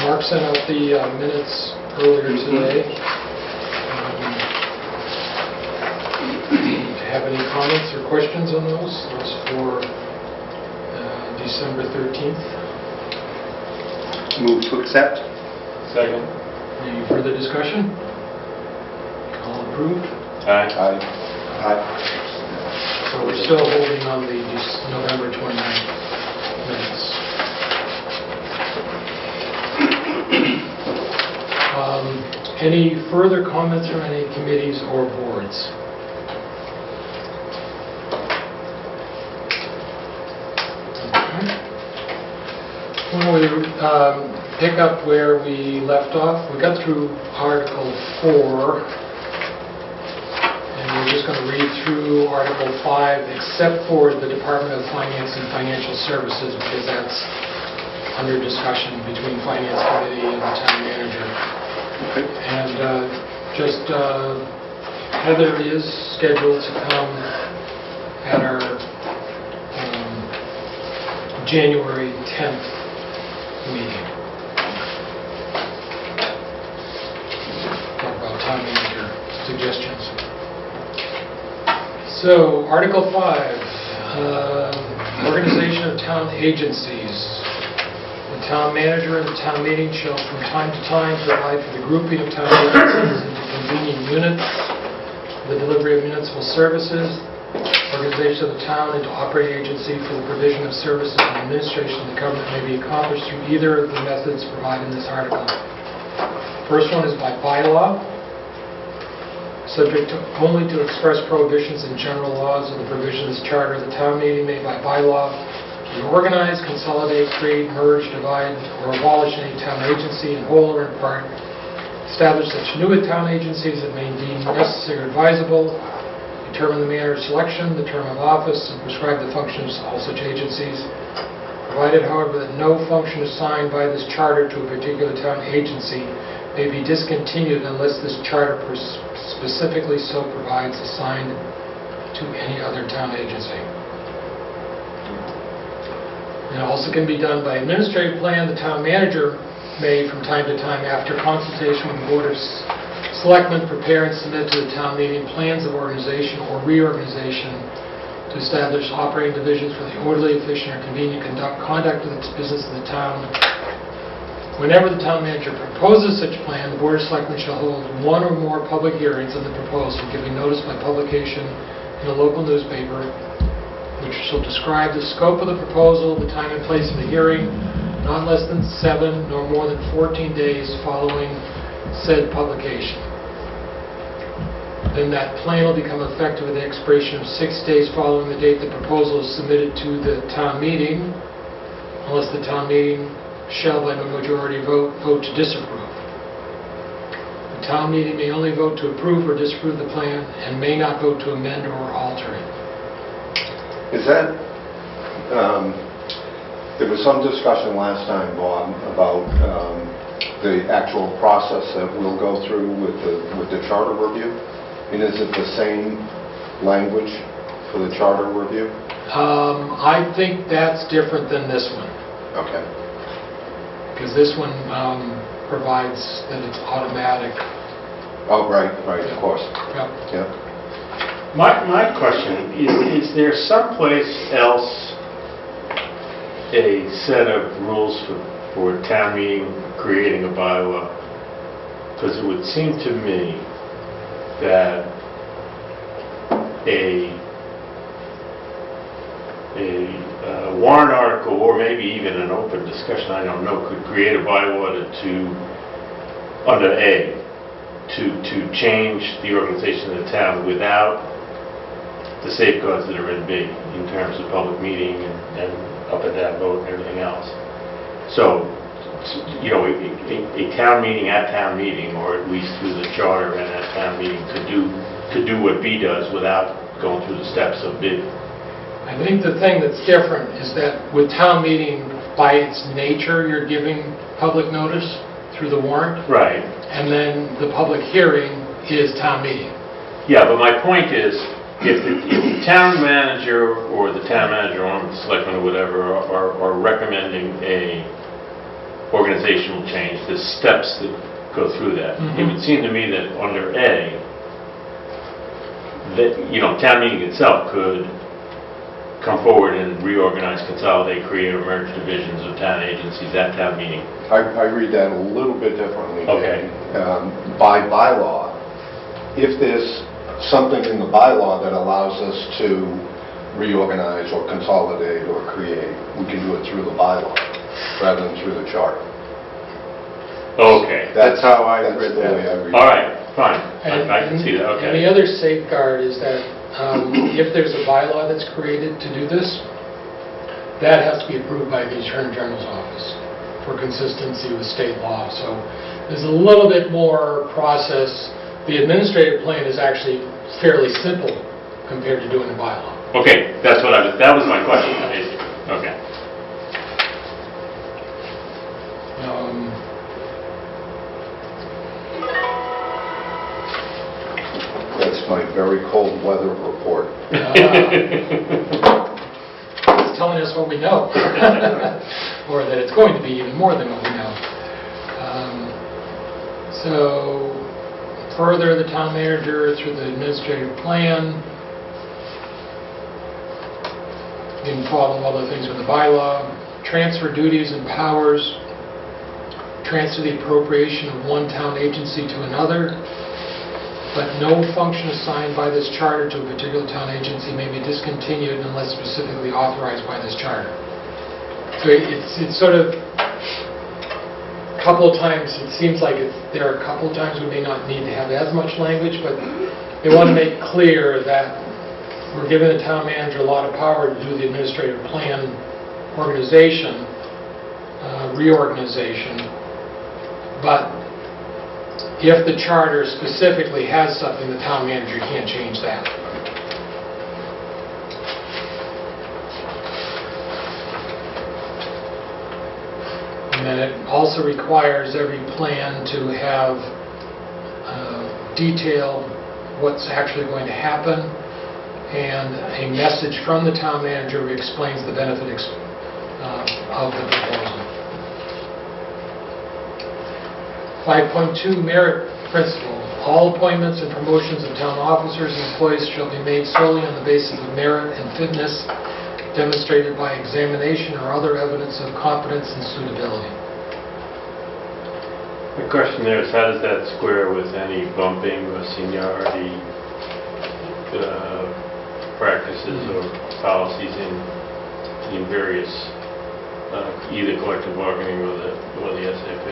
Mark sent out the minutes earlier today. Do you have any comments or questions on those? Those for December 13th. Move to accept. Second. Any further discussion? All approved? Aye. Aye. Aye. So we're still holding on the November 29th minutes. Any further comments from any committees or boards? Okay. Well, we pick up where we left off. We got through Article 4. And we're just going to read through Article 5, except for the Department of Finance and Financial Services, because that's under discussion between Finance Committee and the Town Manager. Okay. And Heather is scheduled to come at our January 10th meeting. Talk about Town Manager suggestions. So, Article 5, Organization of Town Agencies. The Town Manager and the Town Meeting shall from time to time provide for the grouping of town agencies into convenient units, the delivery of municipal services, organization of the town into operating agency for the provision of services and administration of the government may be accomplished through either of the methods provided in this article. First one is by bylaw. Subject only to express prohibitions in general laws or the provisions of the charter of the town meeting may by bylaw reorganize, consolidate, create, merge, divide, or abolish any town agency in whole or in part, establish such new town agencies that may deem necessary or advisable, determine the manner of selection, the term of office, and prescribe the functions of all such agencies, provided, however, that no function assigned by this charter to a particular town agency may be discontinued unless this charter specifically so provides assigned to any other town agency. It also can be done by administrative plan. The town manager may, from time to time, after consultation with the Board of Selectmen, prepare and submit to the town meeting plans of organization or reorganization to establish operating divisions for the orderly, efficient, or convenient conduct of the business of the town. Whenever the town manager proposes such plan, the Board of Selectmen shall hold one or more public hearings on the proposal, giving notice by publication in a local newspaper, which shall describe the scope of the proposal, the time and place of the hearing, not less than 7 nor more than 14 days following said publication. Then that plan will become effective with the expiration of 6 days following the date the proposal is submitted to the town meeting, unless the town meeting shall by a majority vote to disapprove. The town meeting may only vote to approve or disapprove the plan and may not vote to amend or alter it. Is that, there was some discussion last time, Bob, about the actual process that we'll go through with the charter review? I mean, is it the same language for the charter review? I think that's different than this one. Okay. Because this one provides that it's automatic. Oh, right, of course. Yep. Yeah. My question is there someplace else a set of rules for town meeting creating a bylaw? Because it would seem to me that a warrant article, or maybe even an open discussion, I don't know, could create a bylaw under A to change the organization of the town without the safeguards that are in B in terms of public meeting and up and down vote and everything else. So, you know, a town meeting at town meeting, or at least through the charter and at town meeting, could do what B does without going through the steps of B. I think the thing that's different is that with town meeting, by its nature, you're giving public notice through the warrant. Right. And then the public hearing is town meeting. Yeah, but my point is, if the town manager or the town manager or the selectman or whatever are recommending a organizational change, the steps that go through that. It would seem to me that under A, that, town meeting itself could come forward and reorganize, consolidate, create, or merge divisions of town agencies at town meeting. I read that a little bit differently. Okay. By bylaw, if there's something in the bylaw that allows us to reorganize or consolidate or create, we can do it through the bylaw rather than through the charter. Okay. That's how I That's read the way that. I read All it. right, fine. I can see that, And the okay. other safeguard is that if there's a bylaw that's created to do this, that has to be approved by the Attorney General's office for consistency with state law. So there's a little bit more process. The administrative plan is actually fairly simple compared to doing a bylaw. Okay, that was my question, basically. Okay. That's my very cold weather report. It's telling us what we know, or that it's going to be even more than what we know. So, further, the town manager, through the administrative plan, can follow all the things with the bylaw, transfer duties and powers, transfer the appropriation of one town agency to another, but no function assigned by this charter to a particular town agency may be discontinued unless specifically authorized by this charter. So it's sort of, a couple of times, it seems like there are a couple of times we may not need to have as much language, but they want to make clear that we're giving the town manager a lot of power to do the administrative plan organization, reorganization, but if the charter specifically has something, the town manager can't change that. And then it also requires every plan to have detail what's actually going to happen and a message from the town manager who explains the benefit of the proposal. 5.2 Merit Principle. All appointments and promotions of town officers and employees shall be made solely on the basis of merit and fitness demonstrated by examination or other evidence of competence and suitability. The question there is, how does that square with any bumping or seniority practices or policies in various, either collective bargaining or the SAP?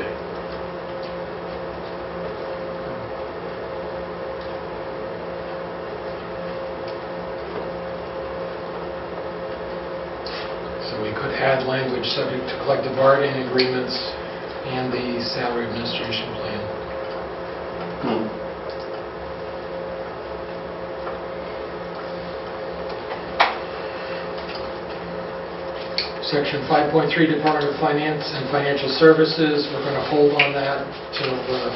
So we could add language subject to collective bargaining agreements and the salary administration plan. Section 5.3, Department of Finance and Financial Services. We're going to hold on that till the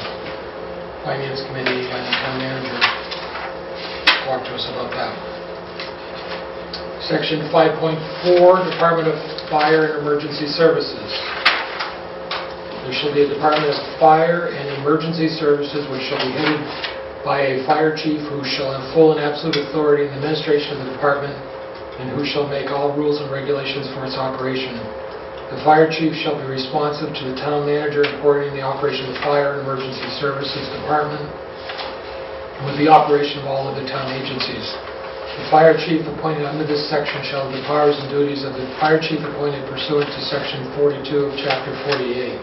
Finance Committee and the town manager talk to us about that. Section 5.4, Department of Fire and Emergency Services. There shall be a Department of Fire and Emergency Services which shall be headed by a fire chief who shall have full and absolute authority in the administration of the department and who shall make all rules and regulations for its operation. The fire chief shall be responsive to the town manager in coordinating the operation of the Fire and Emergency Services Department with the operation of all of the town agencies. The fire chief appointed under this section shall have the powers and duties of the fire chief appointed pursuant to section 42 of chapter 48.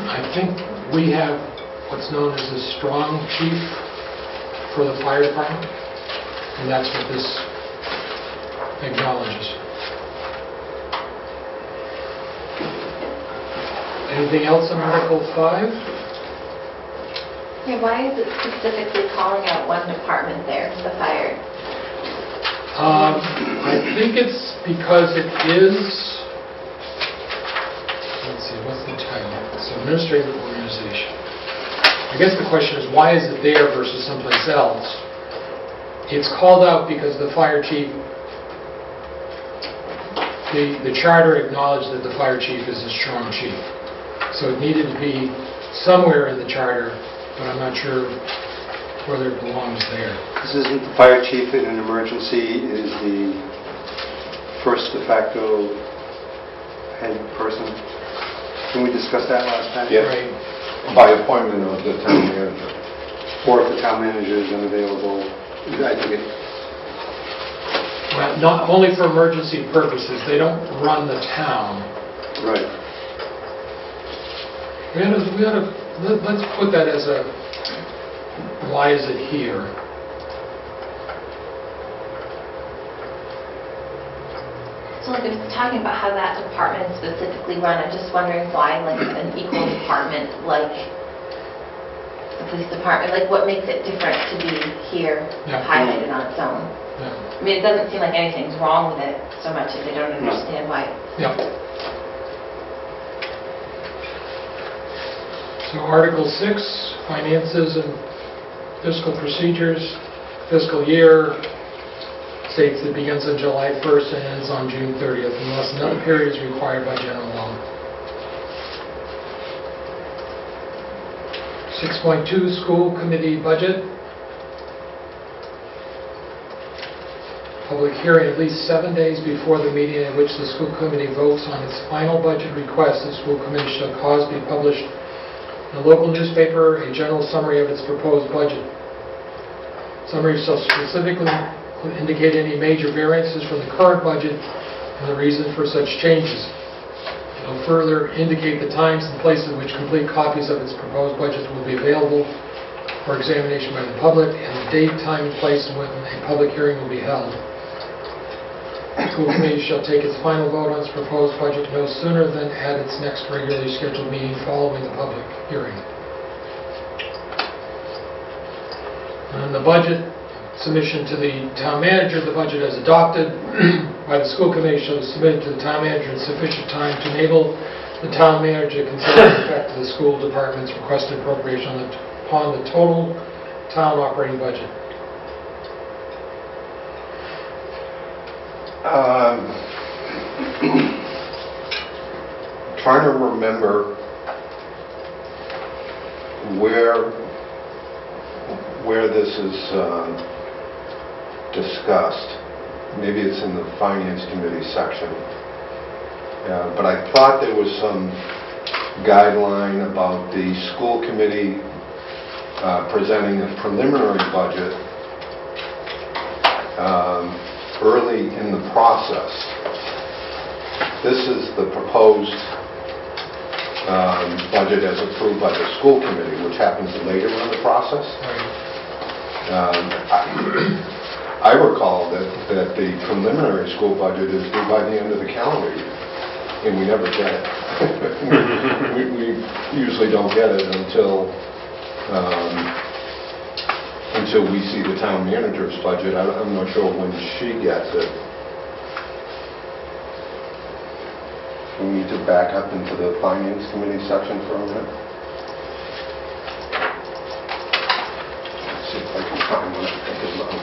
I think we have what's known as a strong chief for the fire department, and that's what this acknowledges. Anything else on Article 5? Yeah, why is it specifically calling out one department there, the fire? I think it's because it is, let's see, what's the title? It's administrative organization. I guess the question is, why is it there versus someplace else? It's called out because the fire chief the charter acknowledged that the fire chief is a strong chief. So it needed to be somewhere in the charter, but I'm not sure whether it belongs there. This isn't the fire chief in an emergency is the first de facto head person. Can we discuss that last time? Yeah. Right. By appointment of the town manager. Or if the town manager is unavailable, I think it, Well, not only for emergency purposes, they don't run the town. right. Let's put that as a, why is it here? So like it's talking about how that department is specifically run, I'm just wondering why like an equal department like the police department, like what makes it different to be here Yeah. highlighted on its own? Yeah. I mean, it doesn't seem like anything's wrong with it so much if they don't understand why. Yeah. So Article 6, Finances and Fiscal Procedures, fiscal year, states it begins on July 1st and ends on June 30th unless another period is required by general law. 6.2, School Committee Budget. Public hearing at least 7 days before the meeting at which the school committee votes on its final budget request. The school committee shall cause be published in a local newspaper a general summary of its proposed budget. Summary shall specifically indicate any major variances from the current budget and the reason for such changes. It will further indicate the times and places in which complete copies of its proposed budget will be available for examination by the public, and the date, time, and place when a public hearing will be held. The school committee shall take its final vote on its proposed budget no sooner than at its next regularly scheduled meeting following the public hearing. And the budget submission to the town manager, the budget as adopted by the school committee shall be submitted to the town manager in sufficient time to enable the town manager to consider the effect of the school department's requested appropriation upon the total town operating budget. Trying to remember where this is discussed. Maybe it's in the Finance Committee section. But I thought there was some guideline about the school committee presenting a preliminary budget early in the process. This is the proposed budget as approved by the school committee, which happens later in the process. I recall that the preliminary school budget is due by the end of the calendar year, and we never get it. We usually don't get it until we see the town manager's budget. I'm not sure when she gets it. We need to back up into the Finance Committee section for a minute. Let's see if I can find what I think about.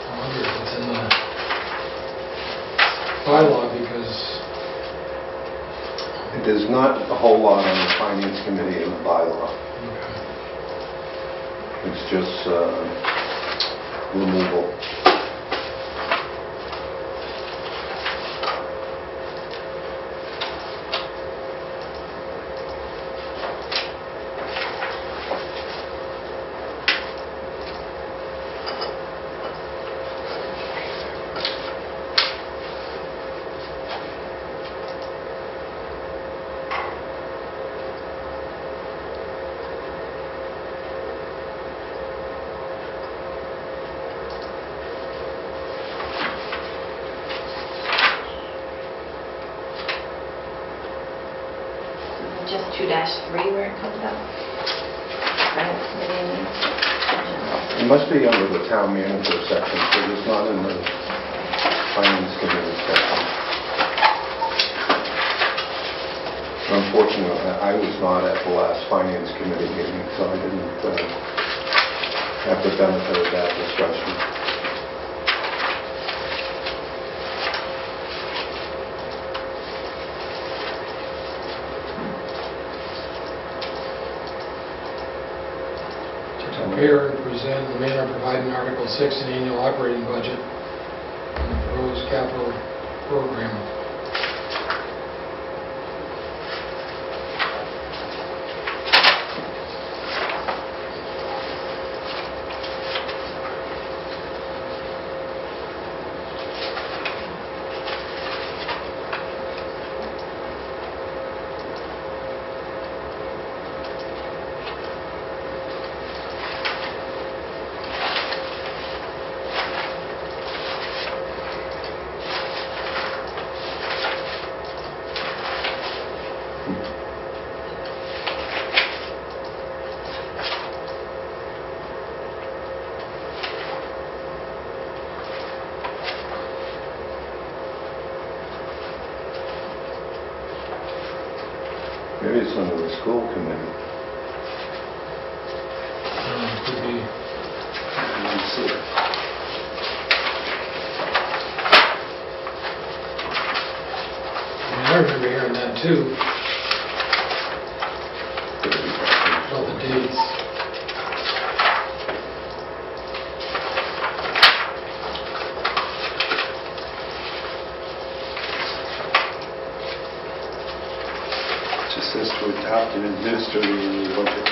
I wonder if it's in the bylaw because There's not a whole lot on the Finance Committee in the bylaw. It's just removal. Just 2-3 where it comes up. Finance committee. It must be under the town manager section, because it's not in the Finance Committee section. Unfortunately, I was not at the last Finance Committee meeting, so I didn't have the benefit of that discussion. To prepare and present in the manner provided in Article 6 an annual operating budget and the proposed capital program. Maybe it's under the school committee. Could be. Let's see. I remember hearing that too, all the dates. Just says to adopt and administer the annual budget.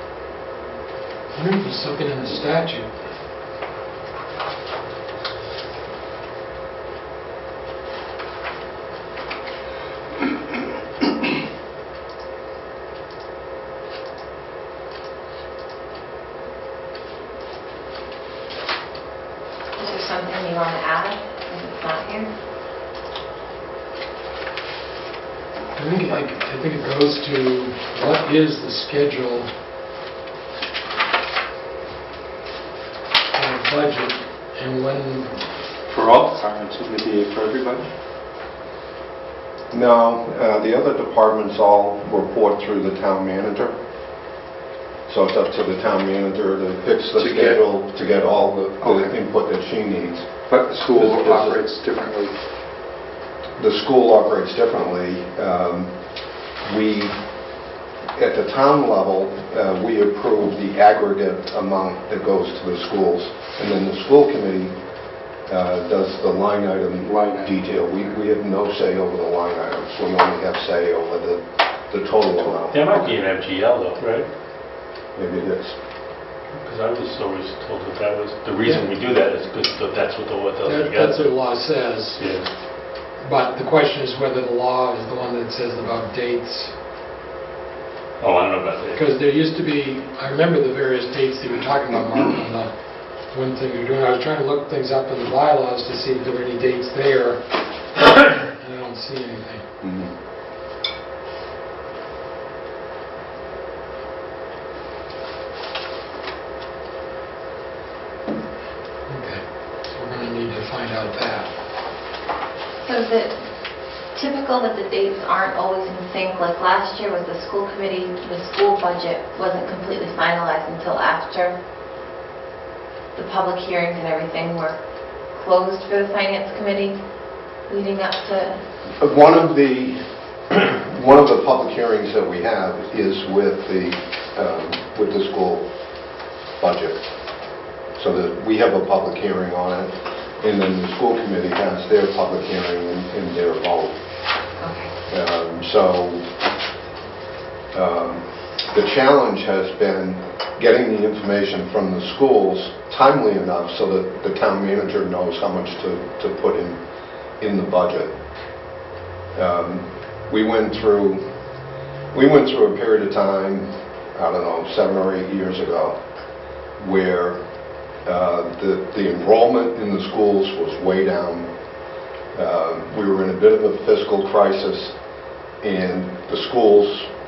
I wonder if there's something in the statute. Is there something you want to add if it's not here? I think it goes to what is the schedule for the budget and when, For all departments, would it be for everybody? No, the other departments all report through the town manager. So it's up to the town manager to fix the To get- schedule, to get all the Okay. input that she needs. But the school Is it- operates differently. The school operates differently. We, at the town level, we approve the aggregate amount that goes to the schools, and then the school committee does the line item Line item. detail. We have no say over the line items. We only have say over the total amount. That might be an FGL though, right? Maybe it is. Because I was always told that that was, the reason we do that is because that's what the law does that's what together. the law says. Yeah. But the question is whether the law is the one that says about dates. Oh, I don't know about that. Because there used to be, I remember the various dates that you were talking about, Mark, on the one thing you're doing. I was trying to look things up in the bylaws to see if there were any dates there, and I don't see anything. Mhm. Okay, so we're going to need to find out that. So is it typical that the dates aren't always in sync? Like last year was the school committee, the school budget wasn't completely finalized until after the public hearings and everything were closed for the finance committee leading up to... One of the public hearings that we have is with the school budget. So that we have a public hearing on it, and then the school committee has their public hearing and their vote. Okay. So the challenge has been getting the information from the schools timely enough so that the town manager knows how much to put in the budget. We went through a period of time, I don't know, 7 or 8 years ago, where the enrollment in the schools was way down. We were in a bit of a fiscal crisis, and the schools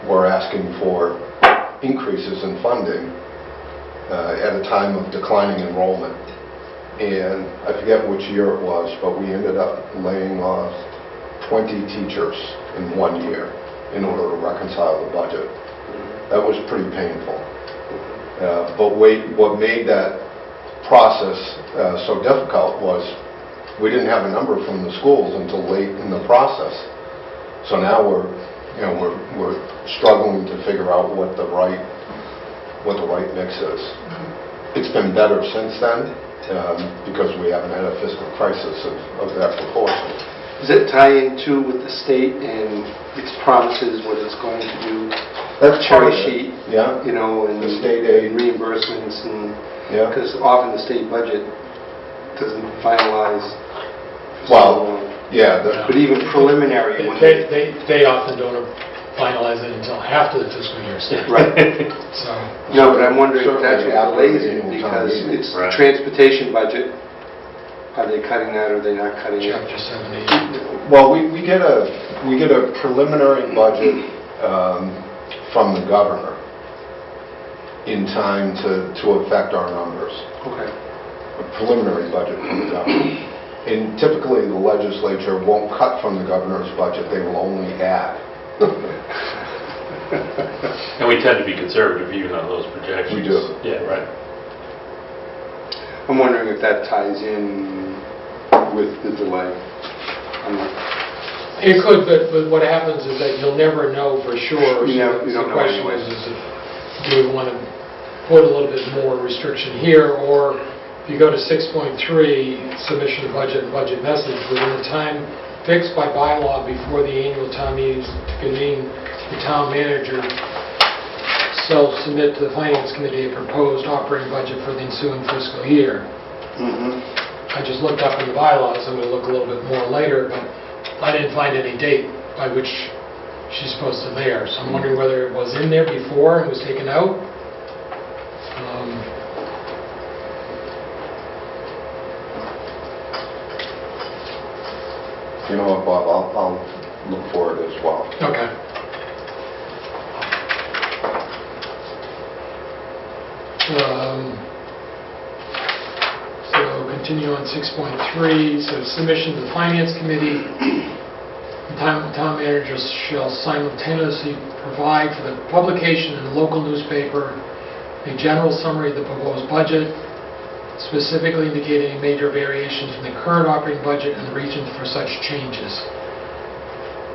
were asking for increases in funding at a time of declining enrollment. And I forget which year it was, but we ended up laying off 20 teachers in 1 year in order to reconcile the budget. That was pretty painful. But what made that process so difficult was we didn't have a number from the schools until late in the process. So now we're struggling to figure out what the right mix is. It's been better since then because we haven't had a fiscal crisis of that proportion. Does it tie into with the state and its promises, what it's going to do? That's Cherry part of it. sheet, Yeah. you know, and The state aid. reimbursements, and Yeah. because often the state budget doesn't finalize. for so Well, long. Yeah. But even preliminary, when They often don't finalize it until after the fiscal year starts. right. So, No, but I'm wondering if that's Certainly what after delays the it, annual town because meeting. it's Right. transportation budget. Are they cutting that, or are they not cutting it? Chapter 70. Well, we get a preliminary budget from the governor in time to affect our numbers. Okay. A preliminary budget from the governor. And typically, the legislature won't cut from the governor's budget, they will only add. And we tend to be conservative even on those projections. We do. Yeah, right. I'm wondering if that ties in with the delay. I'm not- It could, but what happens is that you'll never know for sure. You So don't the know question anyway. is if do we want to put a little bit more restriction here, or if you go to 6.3, submission of budget and budget message, within the time fixed by bylaw before the annual town meetings to convene, the town manager shall submit to the finance committee a proposed operating budget for the ensuing fiscal year. Mhm. I just looked up in the bylaws, I'm going to look a little bit more later, but I didn't find any date by which she's supposed to there. So I'm wondering whether it was in there before and was taken out. You know what, Bob, I'll look for it as well. Okay. So continue on 6.3, so submission to the finance committee. The town manager shall simultaneously provide for the publication in the local newspaper a general summary of the proposed budget, specifically indicating any major variations in the current operating budget and the reasons for such changes.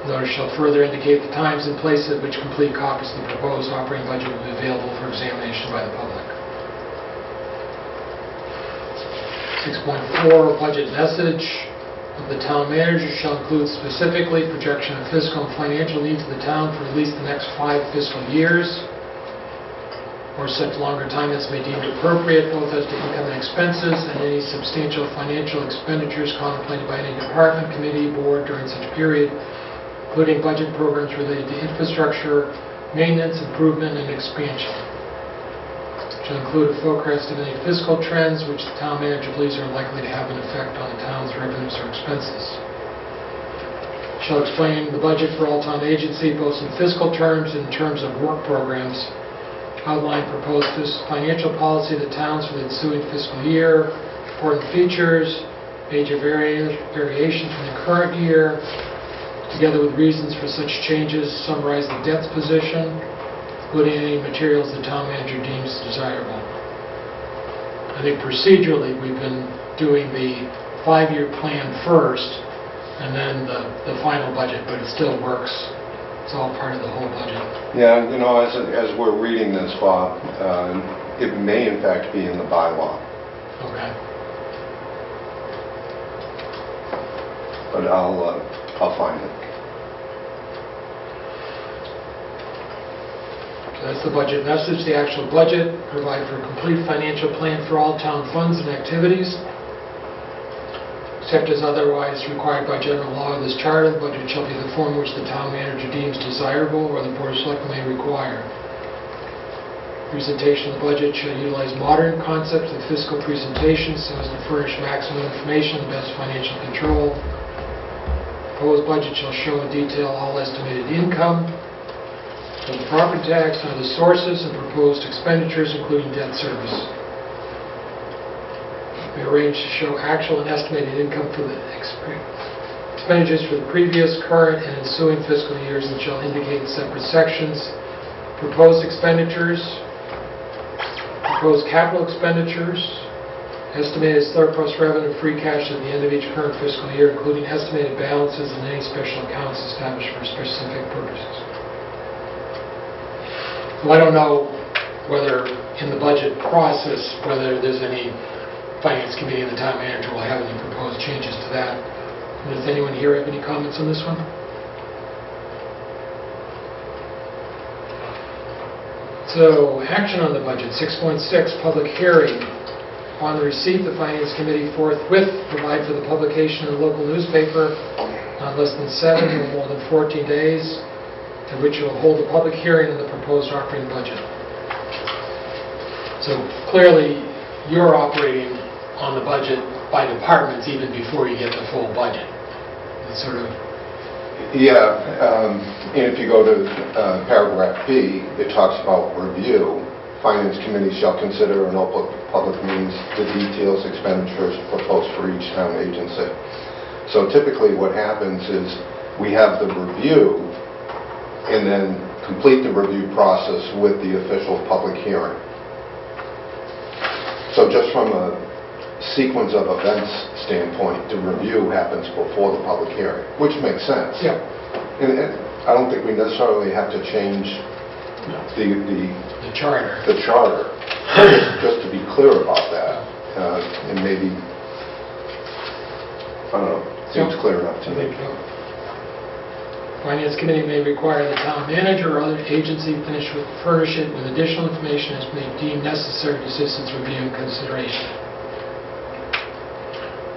Notice shall further indicate the times and places at which complete copies of the proposed operating budget will be available for examination by the public. 6.4, budget message of the town manager shall include specifically projection of fiscal and financial needs of the town for at least the next 5 fiscal years, or such longer time as may deem appropriate, both as to income and expenses, and any substantial financial expenditures contemplated by any department, committee, board during such period, including budget programs related to infrastructure, maintenance, improvement, and expansion. Shall include a forecast of any fiscal trends which the town manager believes are likely to have an effect on the town's revenues or expenses. Shall explain the budget for all town agency, both in fiscal terms and in terms of work programs. Outline proposed financial policy of the towns for the ensuing fiscal year, important features, major variation from the current year, together with reasons for such changes, summarize the debts position, including any materials the town manager deems desirable. I think procedurally, we've been doing the 5-year plan first, and then the final budget, but it still works. It's all part of the whole budget. Yeah, you know, as we're reading this, Bob, it may in fact be in the bylaw, Okay. but I'll find it. That's the budget message, the actual budget, provide for a complete financial plan for all town funds and activities. Except as otherwise required by general law of this charter, the budget shall be the form which the town manager deems desirable or the board of selectmen may require. Presentation of the budget shall utilize modern concepts of fiscal presentation so as to furnish maximum information and best financial control. Proposed budget shall show in detail all estimated income, of the property tax, and other sources, and proposed expenditures, including debt service. We arrange to show actual and estimated income for the expenditures for the previous, current, and ensuing fiscal years, and shall indicate in separate sections proposed expenditures, proposed capital expenditures, estimated surplus revenue, free cash at the end of each current fiscal year, including estimated balances and any special accounts established for specific purposes. So I don't know whether in the budget process, whether there's any finance committee and the town manager will have any proposed changes to that. And does anyone here have any comments on this one? So, action on the budget, 6.6, public hearing. On the receipt, the Finance Committee forthwith provide for the publication in the local newspaper not less than 7 or more than 14 days, at which it will hold a public hearing on the proposed operating budget. So clearly, you're operating on the budget by departments even before you get the full budget. It's sort of... Yeah, and if you go to paragraph B, it talks about review. Finance Committee shall consider in all public meetings the details, expenditures proposed for each town agency. So typically what happens is we have the review and then complete the review process with the official public hearing. So just from a sequence of events standpoint, the review happens before the public hearing, which makes sense. Yeah. And I don't think we necessarily have to change The charter. the charter, just to be clear about that. And maybe, I don't know, seems clear enough to me. Finance Committee may require the town manager or other agency furnish it with additional information as may deem necessary to assist its review and consideration.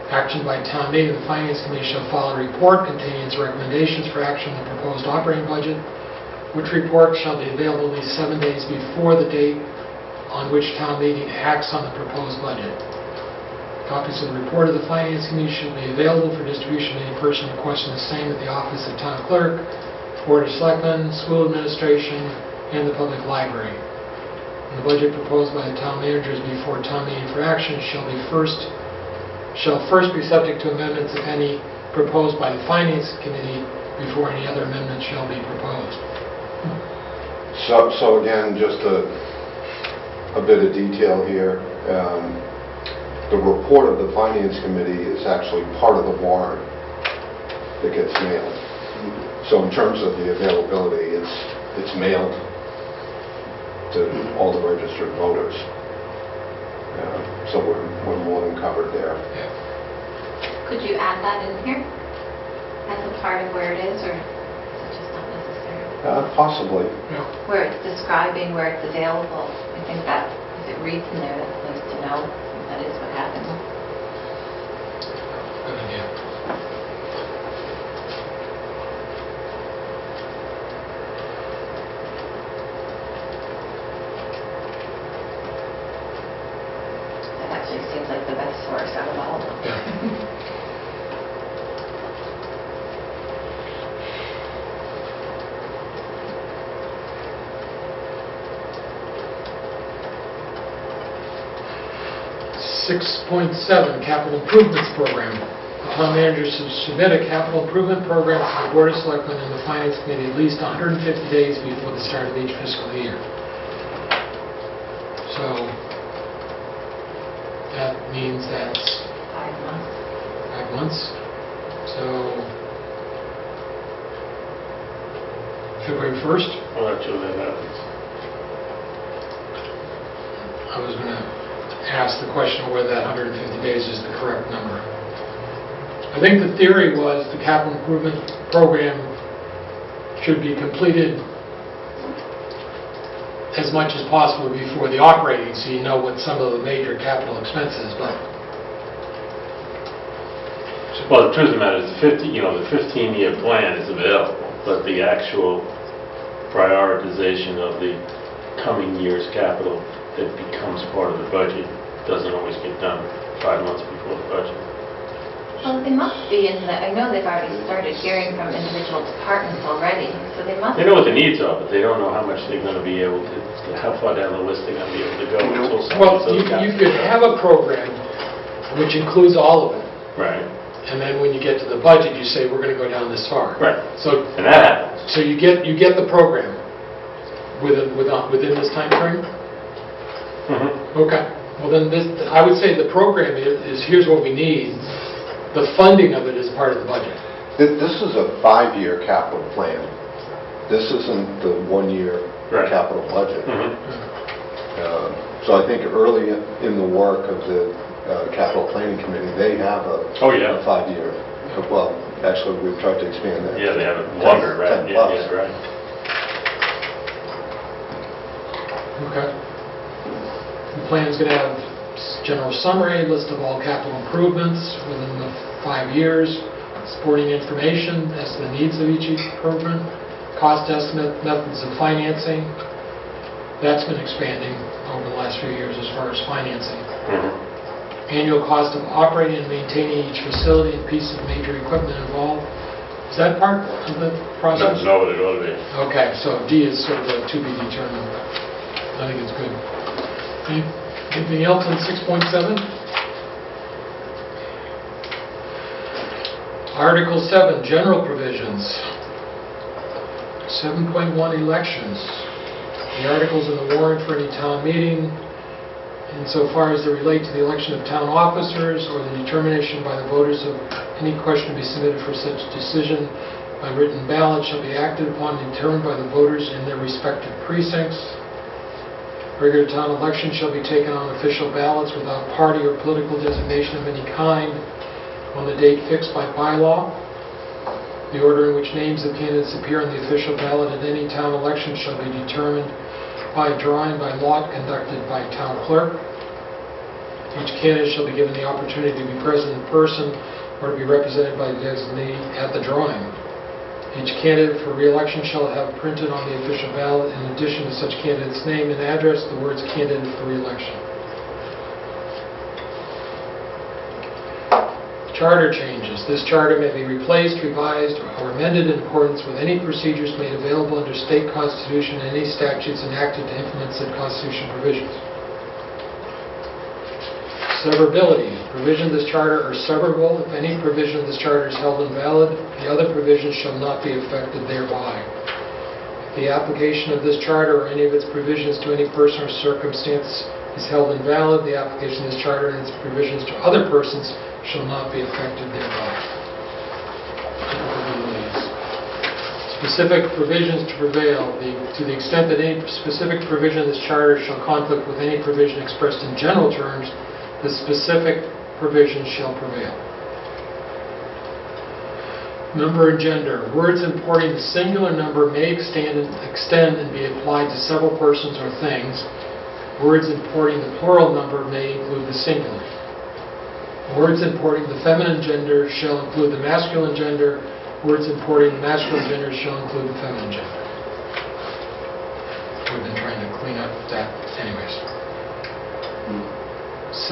Action by town meeting, the Finance Committee shall file a report containing its recommendations for action on the proposed operating budget, which report shall be available at least 7 days before the date on which town meeting acts on the proposed budget. Copies of the report of the Finance Committee shall be available for distribution to any person requesting the same at the office of Town Clerk, Board of Selectmen, School Administration, and the Public Library. And the budget proposed by the town managers before town meeting for action shall first be subject to amendments, if any, proposed by the Finance Committee before any other amendments shall be proposed. So again, just a bit of detail here. The report of the Finance Committee is actually part of the warrant that gets mailed. So in terms of the availability, it's mailed to all the registered voters. So we're more than covered there. Yeah. Could you add that in here as a part of where it is, or is it just not necessary? Possibly. Yeah. Where it's describing where it's available, I think that if it reads in there, that's nice to know that is what happens. Good idea. That actually seems like the best source out of all of them. Yeah. .7 Capital Improvements Program. The town manager should submit a capital improvement program to the Board of Selectmen and the Finance Committee at least 150 days before the start of each fiscal year. So that means that's 5 months. 5 months. So February 1st. Well, that's what that happens. I was going to ask the question of whether that 150 days is the correct number. I think the theory was the capital improvement program should be completed as much as possible before the operating, so you know what some of the major capital expenses, but Well, the truth of the matter is, the 15-year plan is available, but the actual prioritization of the coming year's capital that becomes part of the budget doesn't always get done 5 months before the budget. Well, they must be in I know they've already started hearing from individual departments already, so they must. They know what the needs are, but they don't know how much they're going to be able to, how far down the list they're going to be able to go until well, somebody you could have a program which includes all of it, Right, and then when you get to the budget, you say, we're going to go down this far. right. So And that happens. So you get the program within this time frame? Mhm. Okay. Well, then I would say the program is here's what we need. The funding of it is part of the budget. This is a 5-year capital plan. This isn't the 1-year Right. capital budget. Mhm. So I think early in the work of the capital planning committee, they have a Oh, yeah. 5-year. Well, actually, we've tried to expand that. Yeah, they have it longer, right? 10 Yeah, plus. yeah, right. Okay. The plan's going to have general summary, list of all capital improvements within the 5 years, supporting information as to the needs of each improvement, cost estimate, methods of financing. That's been expanding over the last few years as far as financing. Mhm. Annual cost of operating and maintaining each facility and piece of major equipment involved. Is that part of the process? No, but it ought to be. Okay, so D is sort of a to be determined. I think it's good. Anything else on 6.7? Article 7, general provisions. 7.1, elections. The articles in the warrant for any town meeting, insofar as they relate to the election of town officers or the determination by the voters of any question to be submitted for such decision by written ballot, shall be acted upon and determined by the voters in their respective precincts. Regular town elections shall be taken on official ballots without party or political designation of any kind on the date fixed by bylaw. The order in which names of candidates appear on the official ballot at any town election shall be determined by drawing by lot conducted by town clerk. Each candidate shall be given the opportunity to be present in person or to be represented by the designee at the drawing. Each candidate for re-election shall have printed on the official ballot, in addition to such candidate's name and address, the words "candidate for re-election." Charter changes. This charter may be replaced, revised, or amended in accordance with any procedures made available under state constitution and any statutes enacted to implement said constitution provisions. Severability. Provisions of this charter are severable. If any provision of this charter is held invalid, the other provisions shall not be affected thereby. If the application of this charter or any of its provisions to any person or circumstance is held invalid, the application of this charter and its provisions to other persons shall not be affected thereby. Specific provisions to prevail. To the extent that any specific provision of this charter shall conflict with any provision expressed in general terms, the specific provision shall prevail. Number and gender. Words importing the singular number may extend and be applied to several persons or things. Words importing the plural number may include the singular. Words importing the feminine gender shall include the masculine gender. Words importing the masculine gender shall include the feminine gender. We've been trying to clean up that anyways.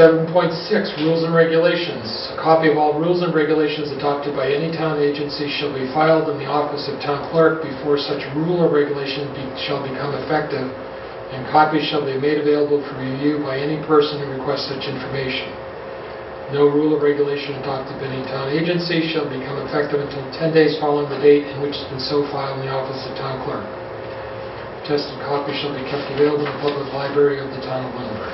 7.6, rules and regulations. A copy of all rules and regulations adopted by any town agency shall be filed in the office of town clerk before such rule or regulation shall become effective, and copies shall be made available for review by any person who requests such information. No rule or regulation adopted by any town agency shall become effective until 10 days following the date in which it's been so filed in the office of town clerk. Attested copies shall be kept available in the public library of the town of Lunenburg.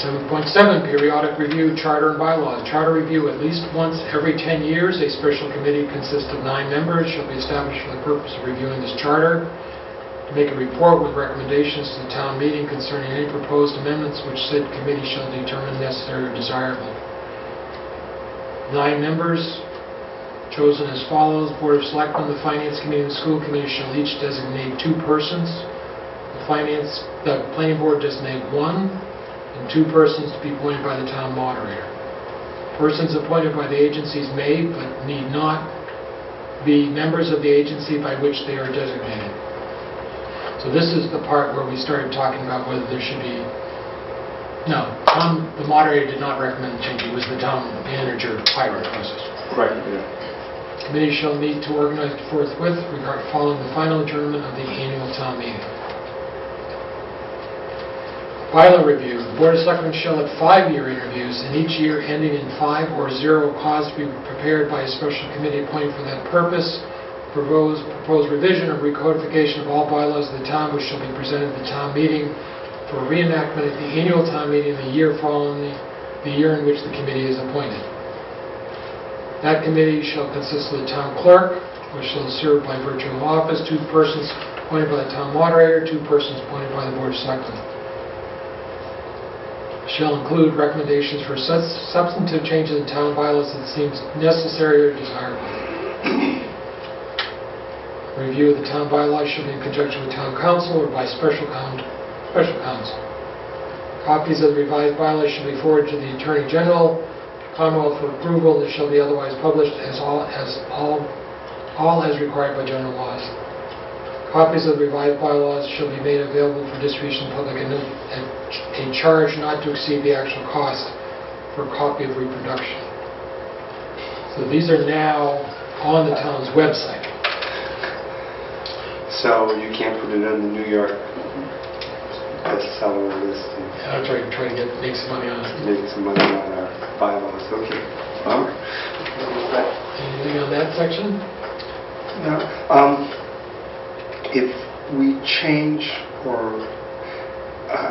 7.7, periodic review, charter and bylaws. Charter review at least once every 10 years. A special committee consists of 9 members shall be established for the purpose of reviewing this charter. To make a report with recommendations to the town meeting concerning any proposed amendments which said committee shall determine necessary or desirable. 9 members, chosen as follows. Board of Selectmen, the Finance Committee, and the School Committee shall each designate 2 persons. The Planning Board designate 1, and 2 persons to be appointed by the Town Moderator. Persons appointed by the agencies may, but need not, be members of the agency by which they are designated. So this is the part where we started talking about whether there should be... No, the moderator did not recommend the change. It was the town manager hiring process. Right, yeah. Committee shall meet to organize forthwith following the final adjournment of the annual town meeting. Bylaw review. The Board of Selectmen shall have 5-year interviews, and each year ending in 5 or 0 cause to be prepared by a special committee appointed for that purpose. Proposed revision or recodification of all bylaws of the town, which shall be presented at the town meeting for reenactment at the annual town meeting the year following the year in which the committee is appointed. That committee shall consist of the town clerk, which shall serve by virtue of office, 2 persons appointed by the town moderator, 2 persons appointed by the Board of Selectmen. Shall include recommendations for such substantive changes in town bylaws that seems necessary or desirable. Review of the town bylaws shall be in conjunction with town council or by special council. Copies of the revised bylaws shall be forwarded to the Attorney General, Commonwealth for approval. That shall be otherwise published as required by general laws. Copies of the revised bylaws shall be made available for distribution to the public at a charge not to exceed the actual cost for a copy of reproduction. So these are now on the town's website. So you can't put it on the New York bestseller list and I'm trying to make some money on it. make some money on our bylaws. Okay. Well, Anything on that section? no. If we change or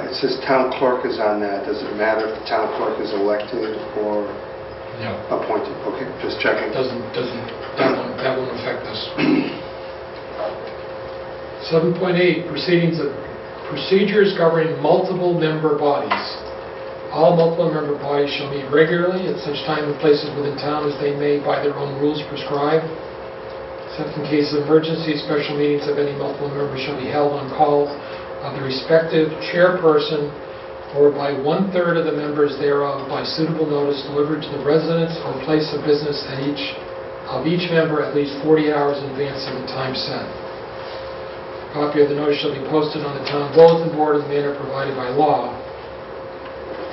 it says town clerk is on that, does it matter if the town clerk is elected or No. appointed? Okay, just checking. That won't affect us. 7.8, procedures governing multiple member bodies. All multiple member bodies shall meet regularly at such time and places within town as they may by their own rules prescribe. Except in case of emergency, special meetings of any multiple member shall be held on call of the respective chairperson or by 1/3 of the members thereof by suitable notice delivered to the residence or place of business of each member at least 48 hours in advance of the time set. A copy of the notice shall be posted on the town bulletin board in the manner provided by law.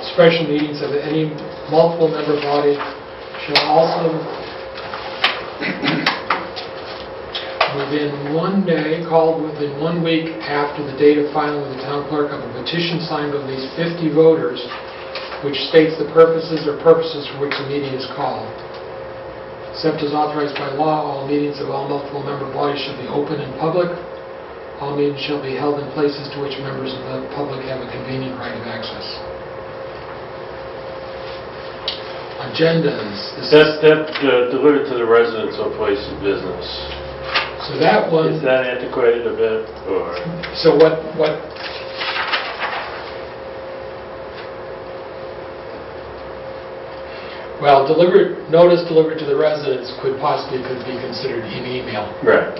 Special meetings of any multiple member body shall also called within 1 week after the date of filing with the town clerk of a petition signed by at least 50 voters, which states the purposes for which the meeting is called. Except as authorized by law, all meetings of all multiple member bodies shall be open and public. All meetings shall be held in places to which members of the public have a convenient right of access. Agendas. That delivered to the residents or place of business. So that one... Is that antiquated a bit, or? So what... Well, notice delivered to the residents could be considered in email. Right.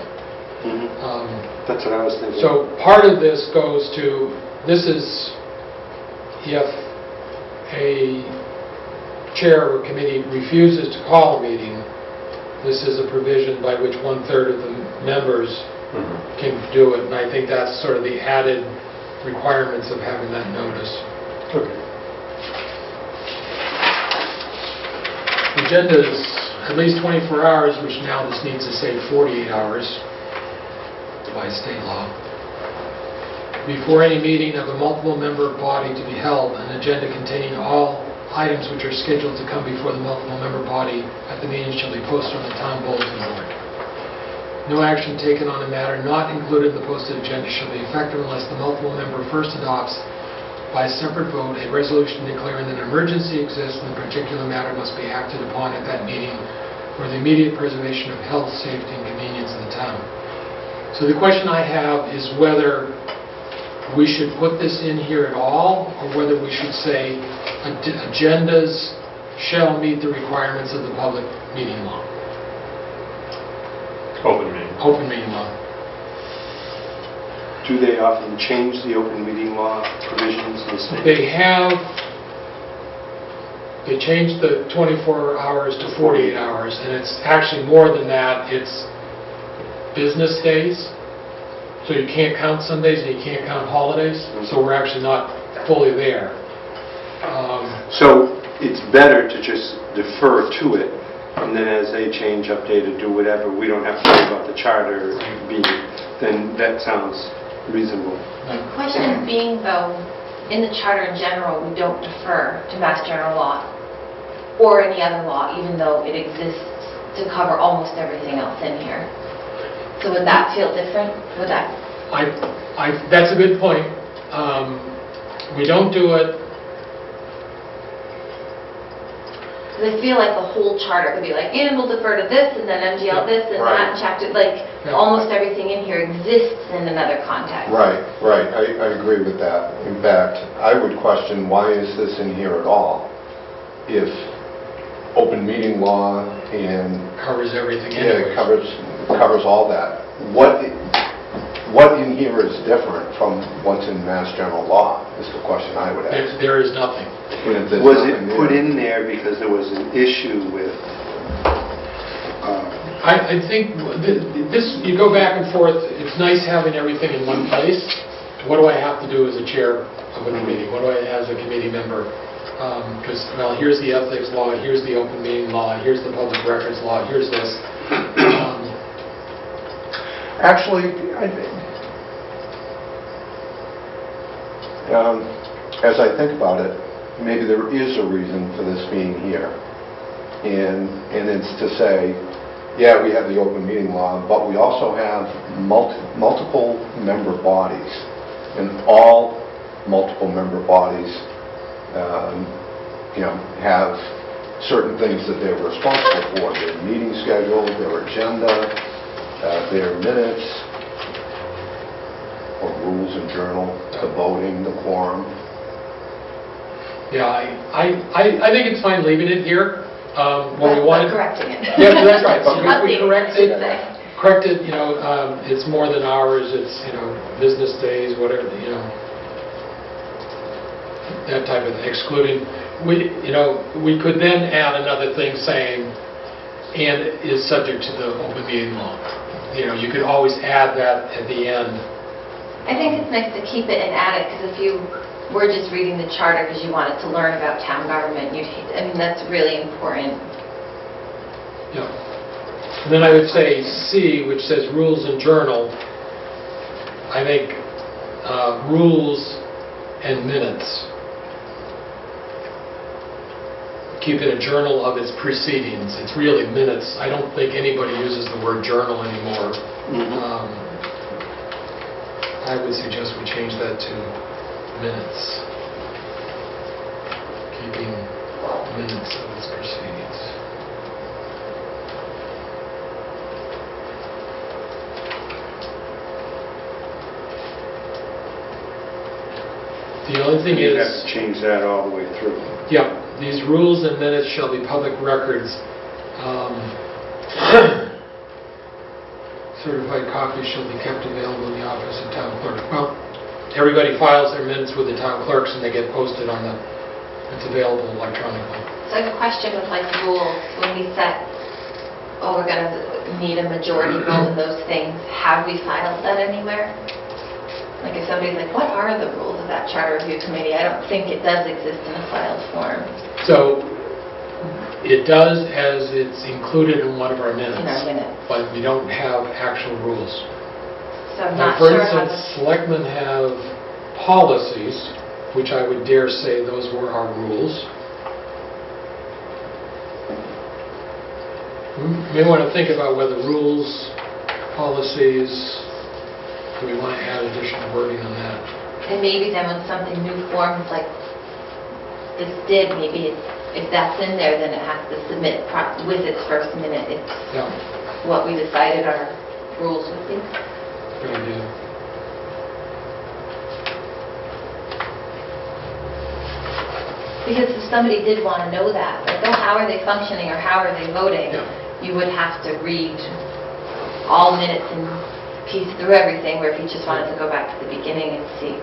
That's what I was thinking. So part of this goes to, this is if a chair or committee refuses to call a meeting, this is a provision by which 1/3 of the members can do it. And I think that's sort of the added requirements of having that notice. Okay. Agenda is at least 24 hours, which now this needs to say 48 hours by state law. Before any meeting of a multiple member body to be held, an agenda containing all items which are scheduled to come before the multiple member body at the meeting shall be posted on the town bulletin board. No action taken on a matter not included in the posted agenda shall be effective unless the multiple member first adopts by a separate vote a resolution declaring that an emergency exists and the particular matter must be acted upon at that meeting for the immediate preservation of health, safety, and convenience of the town. So the question I have is whether we should put this in here at all, or whether we should say agendas shall meet the requirements of the public meeting law. Open meeting. open meeting law. Do they often change the open meeting law provisions in the state? They changed the 24 hours to 48 hours, and it's actually more than that. It's business days, so you can't count Sundays and you can't count holidays, so we're actually not fully there. So it's better to just defer to it, and then as they change, update, or do whatever, we don't have to worry about the charter being, then that sounds reasonable. The question being, though, in the charter in general, we don't defer to Mass General Law or any other law, even though it exists to cover almost everything else in here. So would that feel different? Would that? That's a good point. We don't do it. Because I feel like the whole charter could be like, and we'll defer to this, and then MGL this, and Right. that, and chapter, like, Yeah. almost everything in here exists in another context. Right. I agree with that. In fact, I would question, why is this in here at all? If open meeting law and, Covers everything yeah, anyway. it covers all that. What in here is different from what's in Mass General Law, is the question I would ask. There is nothing. And if there's Was nothing it put there- in there because there was an issue with, I think this, you go back and forth, it's nice having everything in one place. What do I have to do as a chair of a meeting? What do I, as a committee member? Because, well, here's the ethics law, here's the open meeting law, here's the public records law, here's this. Actually, I think, as I think about it, maybe there is a reason for this being here. And it's to say, yeah, we have the open meeting law, but we also have multiple member bodies. And all multiple member bodies, have certain things that they're responsible for. Their meeting schedule, their agenda, their minutes, or rules and journal, the voting, the quorum. Yeah, I think it's fine leaving it here. When we But wanted. correcting it. Yeah, that's right. So we Updating, correct I should it. say. Corrected, it's more than hours, it's, business days, whatever, that type of thing, excluding, we could then add another thing saying, and is subject to the open meeting law. You could always add that at the end. I think it's nice to keep it and add it, because if you were just reading the charter because you wanted to learn about town government, that's really important. Yeah. And then I would say C, which says rules and journal. I think rules and minutes. Keep in a journal of its proceedings. It's really minutes. I don't think anybody uses the word journal anymore. I would suggest we change that to minutes. Keeping minutes of its proceedings. The only thing you is, have to change that all the way through. yeah, these rules and minutes shall be public records. Certified copies shall be kept available in the office of town clerk. Well, everybody files their minutes with the town clerks and they get posted on it's available electronically. So I have a question with rules, when we set, we're going to need a majority vote of those things, have we filed that anywhere? Like if somebody's like, what are the rules of that charter review committee? I don't think it does exist in a filed form. So it does as it's included in one of our minutes. In our minutes. But we don't have actual rules. So I'm Now, not for sure how instance, selectmen have policies, which I would dare say those were our rules. We may want to think about whether rules, policies, do we want to add additional wording on that? And maybe then when something new forms like this did, maybe if that's in there, then it has to submit with its first minute. It's Yeah, what we decided our rules would be. good idea. Because if somebody did want to know that, like, oh, how are they functioning or how are they voting? Yeah. You would have to read all minutes and piece through everything, where if you just wanted to go back to the beginning and see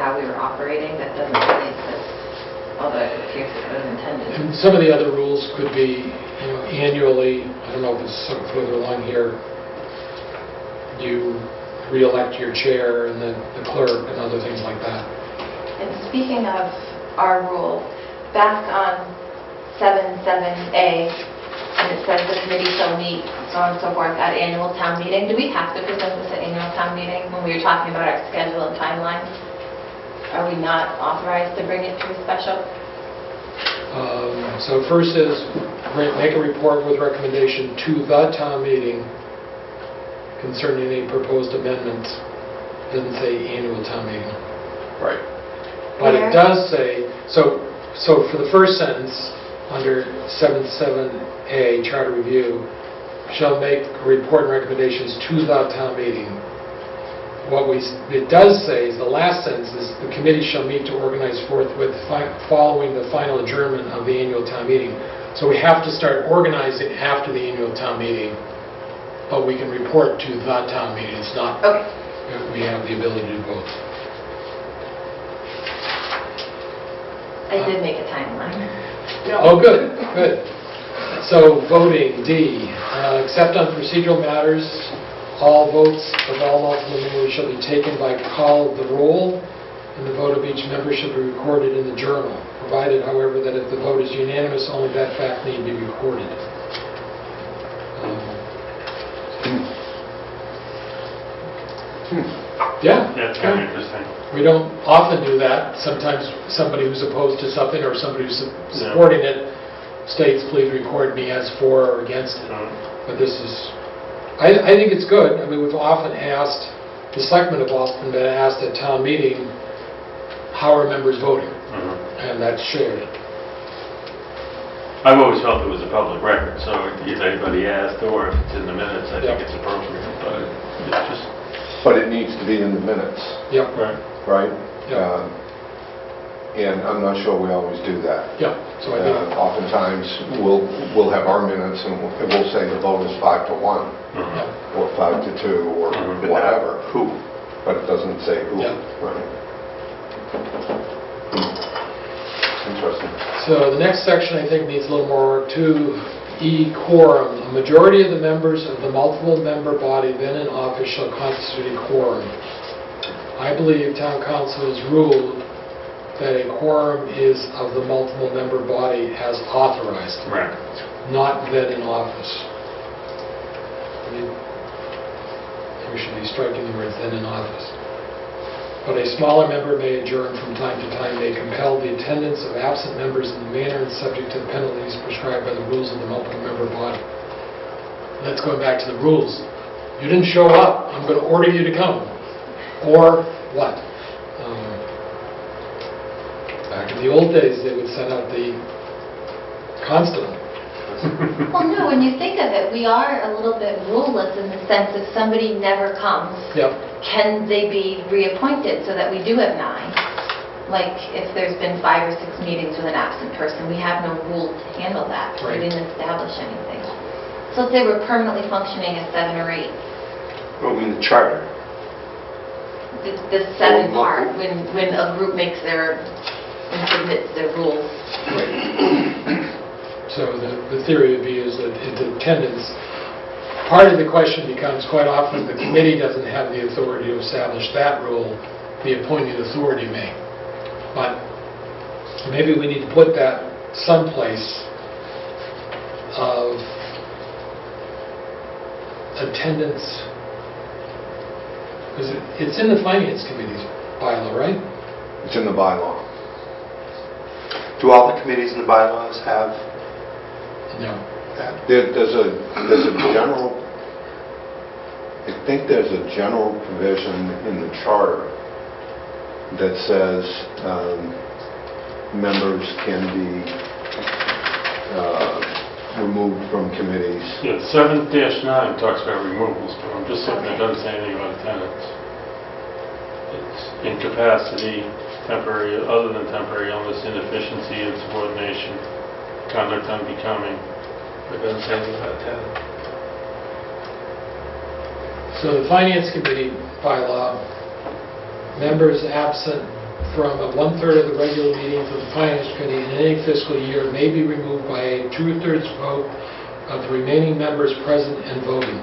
how we were operating, that doesn't really exist, although it appears it was intended. And some of the other rules could be, annually, I don't know if it's sort of further along here, you re-elect your chair and the clerk and other things like that. And speaking of our rule, back on 7.7A, and it says the committee shall meet, so on and so forth, at annual town meeting. Do we have to present this at annual town meeting when we were talking about our schedule and timeline? Are we not authorized to bring it to a special? So first is, make a report with recommendation to the town meeting concerning any proposed amendments. Doesn't say annual town meeting. Right. But Where? it does say, so for the first sentence, under 7.7A, Charter Review, shall make report and recommendations to the town meeting. It does say, is the last sentence is, the committee shall meet to organize forthwith following the final adjournment of the annual town meeting. So we have to start organizing after the annual town meeting, but we can report to the town meeting. It's not, Okay. we have the ability to do both. I did make a timeline. Oh, good, good. So voting, D, except on procedural matters, all votes of all multiple members shall be taken by call of the roll, and the vote of each member shall be recorded in the journal, provided, however, that if the vote is unanimous, only that fact need be recorded. Yeah. That's kind of interesting. We don't often do that. Sometimes somebody who's opposed to something or somebody who's supporting it states, please record me as for or against it. But this is, I think it's good. I mean, we've often asked, the selectmen have often been asked at town meeting, how are members voting? And that's shared. I've always felt it was a public record, so if anybody asked or if it's in the minutes, I think Yeah. it's appropriate, but it's just... But it needs to be in the minutes, Yep, Right. right? Yeah. And I'm not sure we always do that. yep. So I think, Oftentimes, we'll have our minutes and we'll say the vote is 5-1, yeah. or 5-2, or Mhm. whatever, who, but it doesn't say who, Yeah. right? Interesting. So the next section, I think, needs a little more work too. E, quorum. A majority of the members of the multiple member body then in office shall constitute a quorum. I believe town council has ruled that a quorum is of the multiple member body as authorized, Right. not then in office. I mean, we should be striking the words then in office. But a smaller member may adjourn from time to time, may compel the attendance of absent members in the manner and subject to the penalties prescribed by the rules of the multiple member body. That's going back to the rules. You didn't show up, I'm going to order you to come. Or what? Back in the old days, they would send out the constable. Well, no, when you think of it, we are a little bit ruleless in the sense if somebody never comes, Yep, can they be reappointed so that we do have 9? Like, if there's been 5 or 6 meetings with an absent person, we have no rule to handle that. Right. We didn't establish anything. So if they were permanently functioning as 7 or 8, Well, I mean, the charter. the 7 part, when a group makes and submits their rules. so the theory would be is that the attendance, part of the question becomes quite often the committee doesn't have the authority to establish that rule, the appointing authority may. But maybe we need to put that someplace of attendance, because it's in the finance committee's bylaw, right? It's in the bylaw. Do all the committees and the bylaws have No. that? There's a general, I think there's a general provision in the charter that says members can be removed from committees. Yeah, 7-9 talks about removals, but I'm just saying it doesn't say anything about attendance. It's incapacity, temporary, other than temporary illness, inefficiency, insubordination, conduct unbecoming. It doesn't say anything about attendance. So the Finance Committee bylaw, members absent from 1/3 of the regular meetings of the Finance Committee in any fiscal year may be removed by a 2/3 vote of the remaining members present and voting.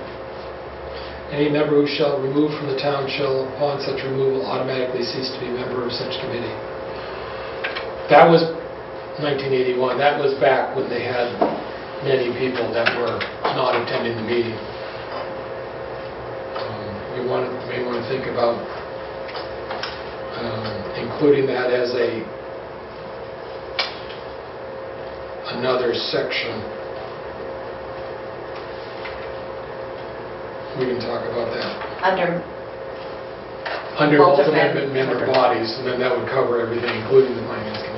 Any member who shall remove from the town shall, upon such removal, automatically cease to be a member of such committee. That was 1981. That was back when they had many people that were not attending the meeting. We may want to think about including that as another section. We can talk about that. Under multi-member bodies, and then that would cover everything, including the Finance Committee.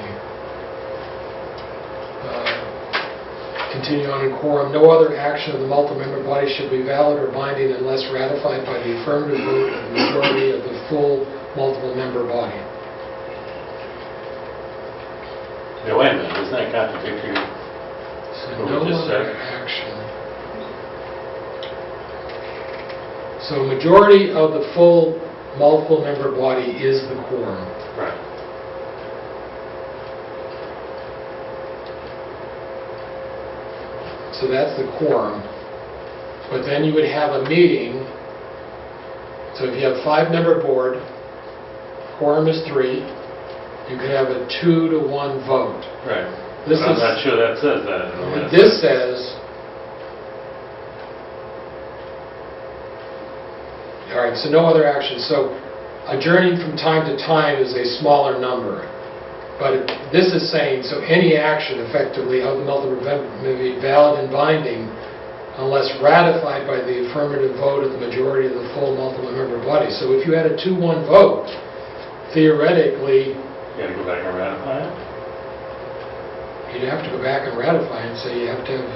Continue on in quorum. No other action of the multi-member body should be valid or binding unless ratified by the affirmative vote of the majority of the full multiple-member body. Yeah, wait a minute, isn't that contradictory? So What we no just other said? action. So majority of the full multiple-member body is the quorum. Right. So that's the quorum. But then you would have a meeting. So if you have a 5-member board, quorum is 3, you could have a 2-to-1 vote. Right. This I'm is- not sure that says that. This says, all right, so no other action. So adjourning from time to time is a smaller number. But this is saying, so any action effectively of the multi-member may be valid and binding unless ratified by the affirmative vote of the majority of the full multi-member body. So if you had a 2-1 vote, theoretically, You gotta go back and ratify it? you'd have to go back and ratify it, so you have to have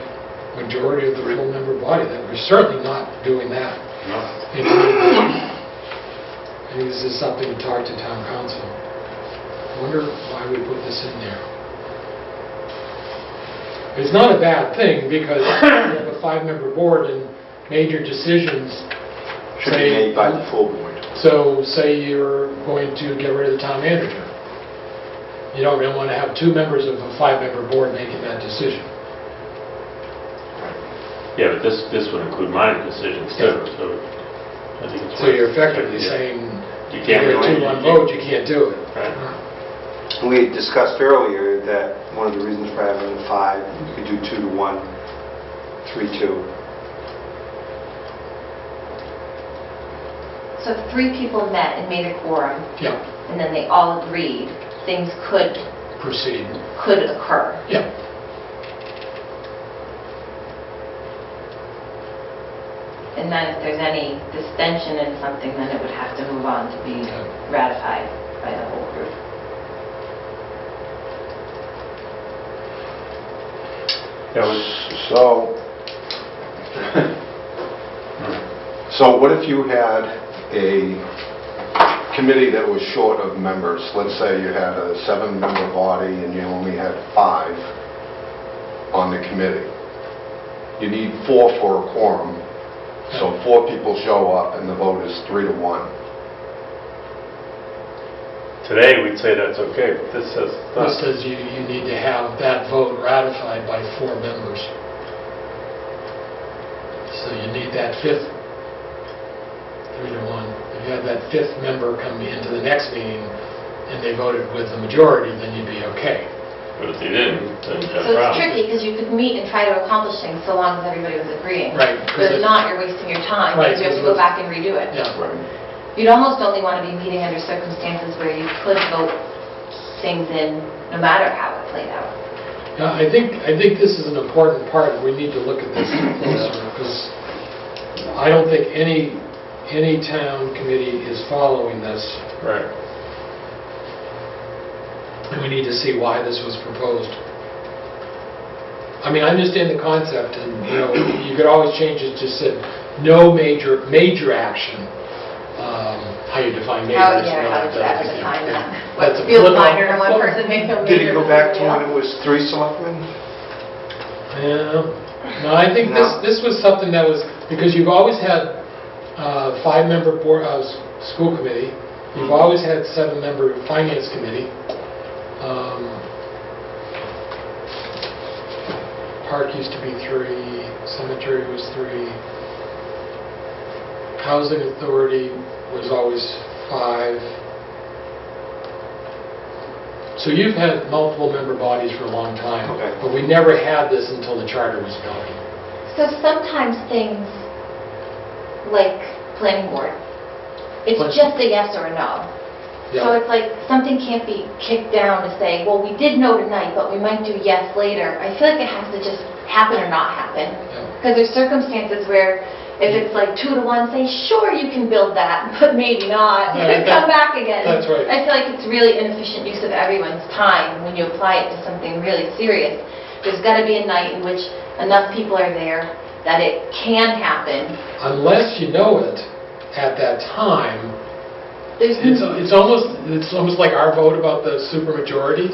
majority of the full member body. That we're certainly not doing that. No. I think this is something to talk to town council. I wonder why we put this in there. It's not a bad thing, because you have a 5-member board and major decisions. Should be made by the full board. So say you're going to get rid of the town manager. You don't really want to have 2 members of a 5-member board making that decision. Yeah, but this would include minor decisions too, so I think it's... So you're effectively Yeah. saying, You if can't you have a really... 2-1 vote, you can't do it. Right. We discussed earlier that one of the reasons for having 5, you could do 2-to-1, 3-2. So if 3 people met and made a quorum, Yeah, and then they all agreed, things could proceed. occur. Yeah. And then if there's any dissension in something, then it would have to move on to be Okay. ratified by the whole group. That was... So what if you had a committee that was short of members? Let's say you had a 7-member body and you only had 5 on the committee. You need 4 for a quorum, so 4 people show up and the vote is 3-to-1. Today, we'd say that's okay, but this says... This says you need to have that vote ratified by 4 members. So you need that 5th, 3-to-1. If you had that 5th member come into the next meeting and they voted with the majority, then you'd be okay. But if they didn't, then you got a So it's problem. tricky, because you could meet and try to accomplish things so long as everybody was agreeing. Right, But 'cause if not, you're wasting your time, Right, because you have to 'cause go back and redo it. Yeah. Right. You'd almost only want to be meeting under circumstances where you could vote things in, no matter how it played out. Yeah, I think this is an important part. We need to look at this closer, because I don't think any town committee is following this. Right. And we need to see why this was proposed. I mean, I understand the concept, and, you could always change it to say, no major action. How you define major. How is you not- define that. That's What a feels political- minor to one person may feel major. Did it go back to somebody when else. it was 3 selectmen? Yeah. No, I think No. this was something that was, because you've always had 5-member board, school committee. You've always had 7-member finance committee. Park used to be 3, cemetery was 3. Housing authority was always 5. So you've had multiple member bodies for a long time. Okay. But we never had this until the charter was built. So sometimes things like planning board, it's just a yes or a no. So Yeah. it's like something can't be kicked down to say, well, we did no tonight, but we might do yes later. I feel like it has to just happen or not happen. Yeah. Because there's circumstances where if it's like 2 to 1, say, sure, you can build that, but maybe not. Yeah, Come back again. that's right. I feel like it's really inefficient use of everyone's time when you apply it to something really serious. There's got to be a night in which enough people are there that it can happen. Unless you know it at that time, There's it's almost like our vote about the supermajority.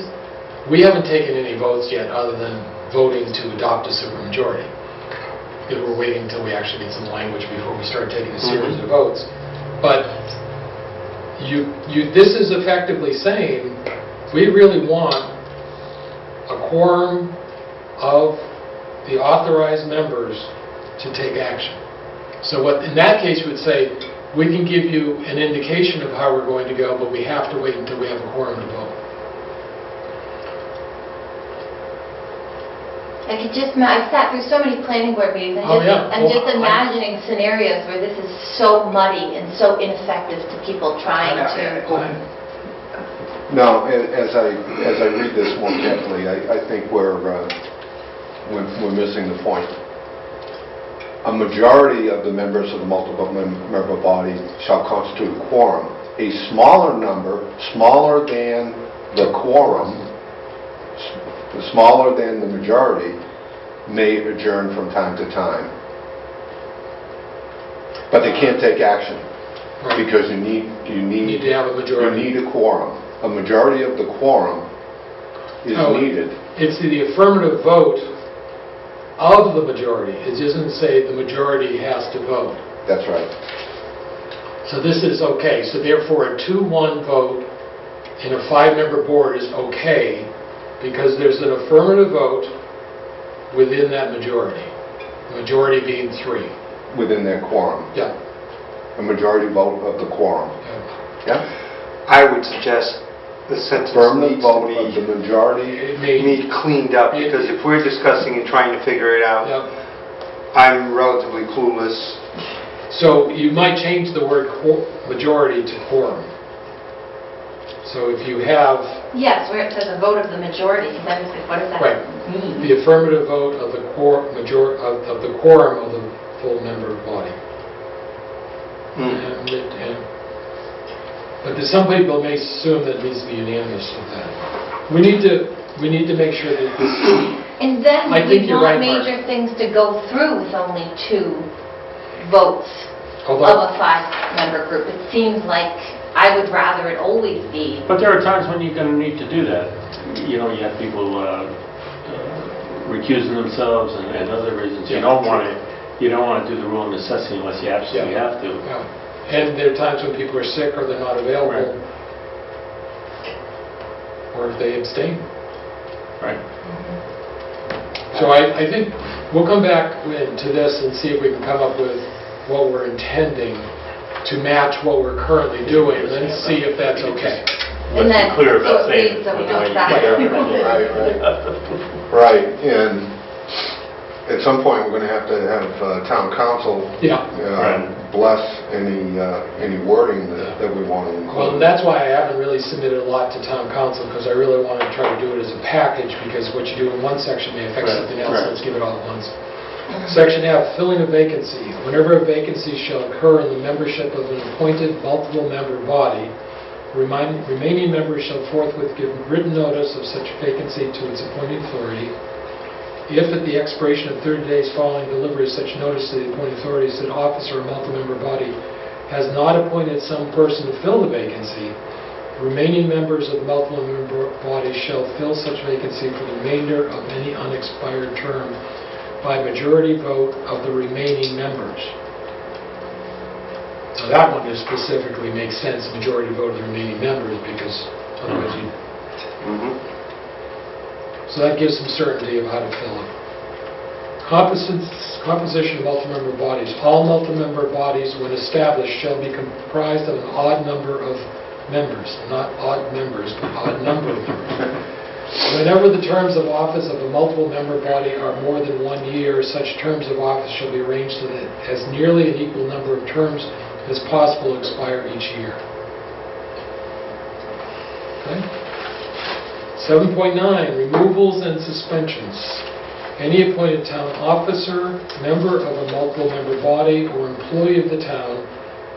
We haven't taken any votes yet other than voting to adopt a supermajority. Because we're waiting until we actually get some language before we start taking a series of votes. But this is effectively saying, we really want a quorum of the authorized members to take action. So what, in that case, you would say, we can give you an indication of how we're going to go, but we have to wait until we have a quorum to vote. I've sat through so many planning board meetings, Oh, yeah. I'm just Well, imagining scenarios where this is so muddy and so ineffective to people trying to... No, as I read this more carefully, I think we're missing the point. A majority of the members of the multiple member body shall constitute a quorum. A smaller number, smaller than the quorum, smaller than the majority, may adjourn from time to time. But they can't take action Right. because you need You need to have a majority. You need a quorum. A majority of the quorum is Oh. needed. It's the affirmative vote of the majority. It doesn't say the majority has to vote. That's right. So this is okay. So therefore, a 2-1 vote in a 5-member board is okay because there's an affirmative vote within that majority. The majority being 3. Within their quorum. Yeah. A majority vote of the quorum. Yeah. Yeah? I would suggest the sentence Affirmative needs vote of to the majority. It may, be cleaned up, because if we're discussing and trying to figure it out, yeah. I'm relatively clueless. So you might change the word majority to quorum. So if you have Yes, where it says a vote of the majority, because I was like, what does that Right. mean? the affirmative vote of the quorum of the full member body. But there's some people may assume that it needs to be unanimous with that. We need to make sure that this, And then I think we you're want right, Mark. major things to go through with only 2 votes of although, a 5-member group. It seems like I would rather it always be. But there are times when you're going to need to do that. You know, you have people recusing themselves and other reasons. You Yeah. don't want to do the rule of necessity unless you absolutely Yeah. have to. yeah. And there are times when people are sick or they're not available, Right. or if they abstain. Right. So I think we'll come back to this and see if we can come up with what we're intending to match what we're currently doing, and then see if that's okay. And Let's then, be clear so about it saying reads that we what the know way exactly. you Right, and at some point, we're going to have town council Yeah. Right. bless any wording that we want to include. Well, and that's why I haven't really submitted a lot to town council, because I really want to try to do it as a package, because what you do in one section may affect Right, something else. right. Let's give it all at once. Section F, filling a vacancy. Whenever a vacancy shall occur in the membership of an appointed multiple-member body, remaining members shall forthwith give written notice of such vacancy to its appointing authority. If at the expiration of 30 days following delivery of such notice to the appointing authority, said officer or multi-member body has not appointed some person to fill the vacancy, remaining members of the multiple-member body shall fill such vacancy for the remainder of any unexpired term by majority vote of the remaining members. that one just specifically makes sense, majority vote of the remaining members, because otherwise you... Mhm. So that gives some certainty of how to fill it. Composition of multi-member bodies. All multi-member bodies, when established, shall be comprised of an odd number of members, not odd members, but odd number of members. Whenever the terms of office of a multiple-member body are more than 1 year, such terms of office shall be arranged so that as nearly an equal number of terms as possible expire each year. Okay? 7.9, removals and suspensions. Any appointed town officer, member of a multiple-member body, or employee of the town,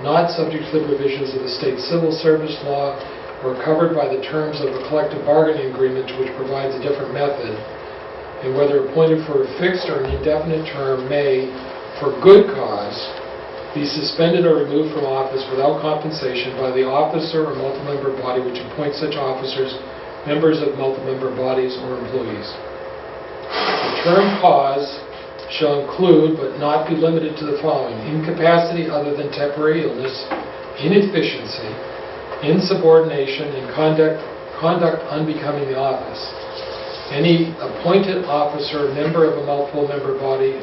not subject to the provisions of the state civil service law, or covered by the terms of a collective bargaining agreement which provides a different method, and whether appointed for a fixed or an indefinite term may, for good cause, be suspended or removed from office without compensation by the officer or multi-member body which appoints such officers, members of multi-member bodies, or employees. The term cause shall include, but not be limited to, the following: incapacity other than temporary illness, inefficiency, insubordination, and conduct unbecoming the office. Any appointed officer, member of a multiple-member body,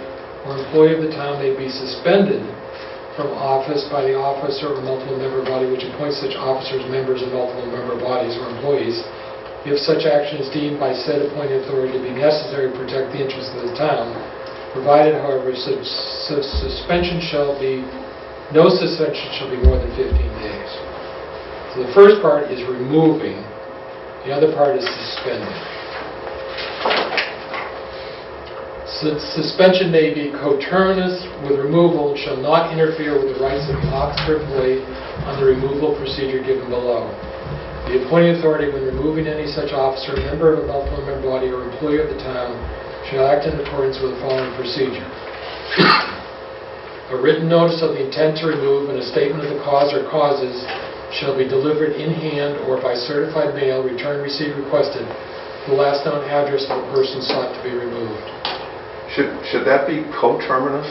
or employee of the town may be suspended from office by the officer or multiple-member body which appoints such officers, members of multiple-member bodies, or employees, if such action is deemed by said appointed authority to be necessary to protect the interests of the town, provided, however, suspension shall be, no suspension shall be more than 15 days. So the first part is removing, the other part is suspending. Suspension may be coterminous with removal and shall not interfere with the rights of the officer employee on the removal procedure given below. The appointing authority, when removing any such officer, member of a multiple-member body, or employee of the town, shall act in accordance with the following procedure. A written notice of the intent to remove and a statement of the cause or causes shall be delivered in hand or by certified mail, return receipt requested, the last known address of the person sought to be removed. Should that be coterminous?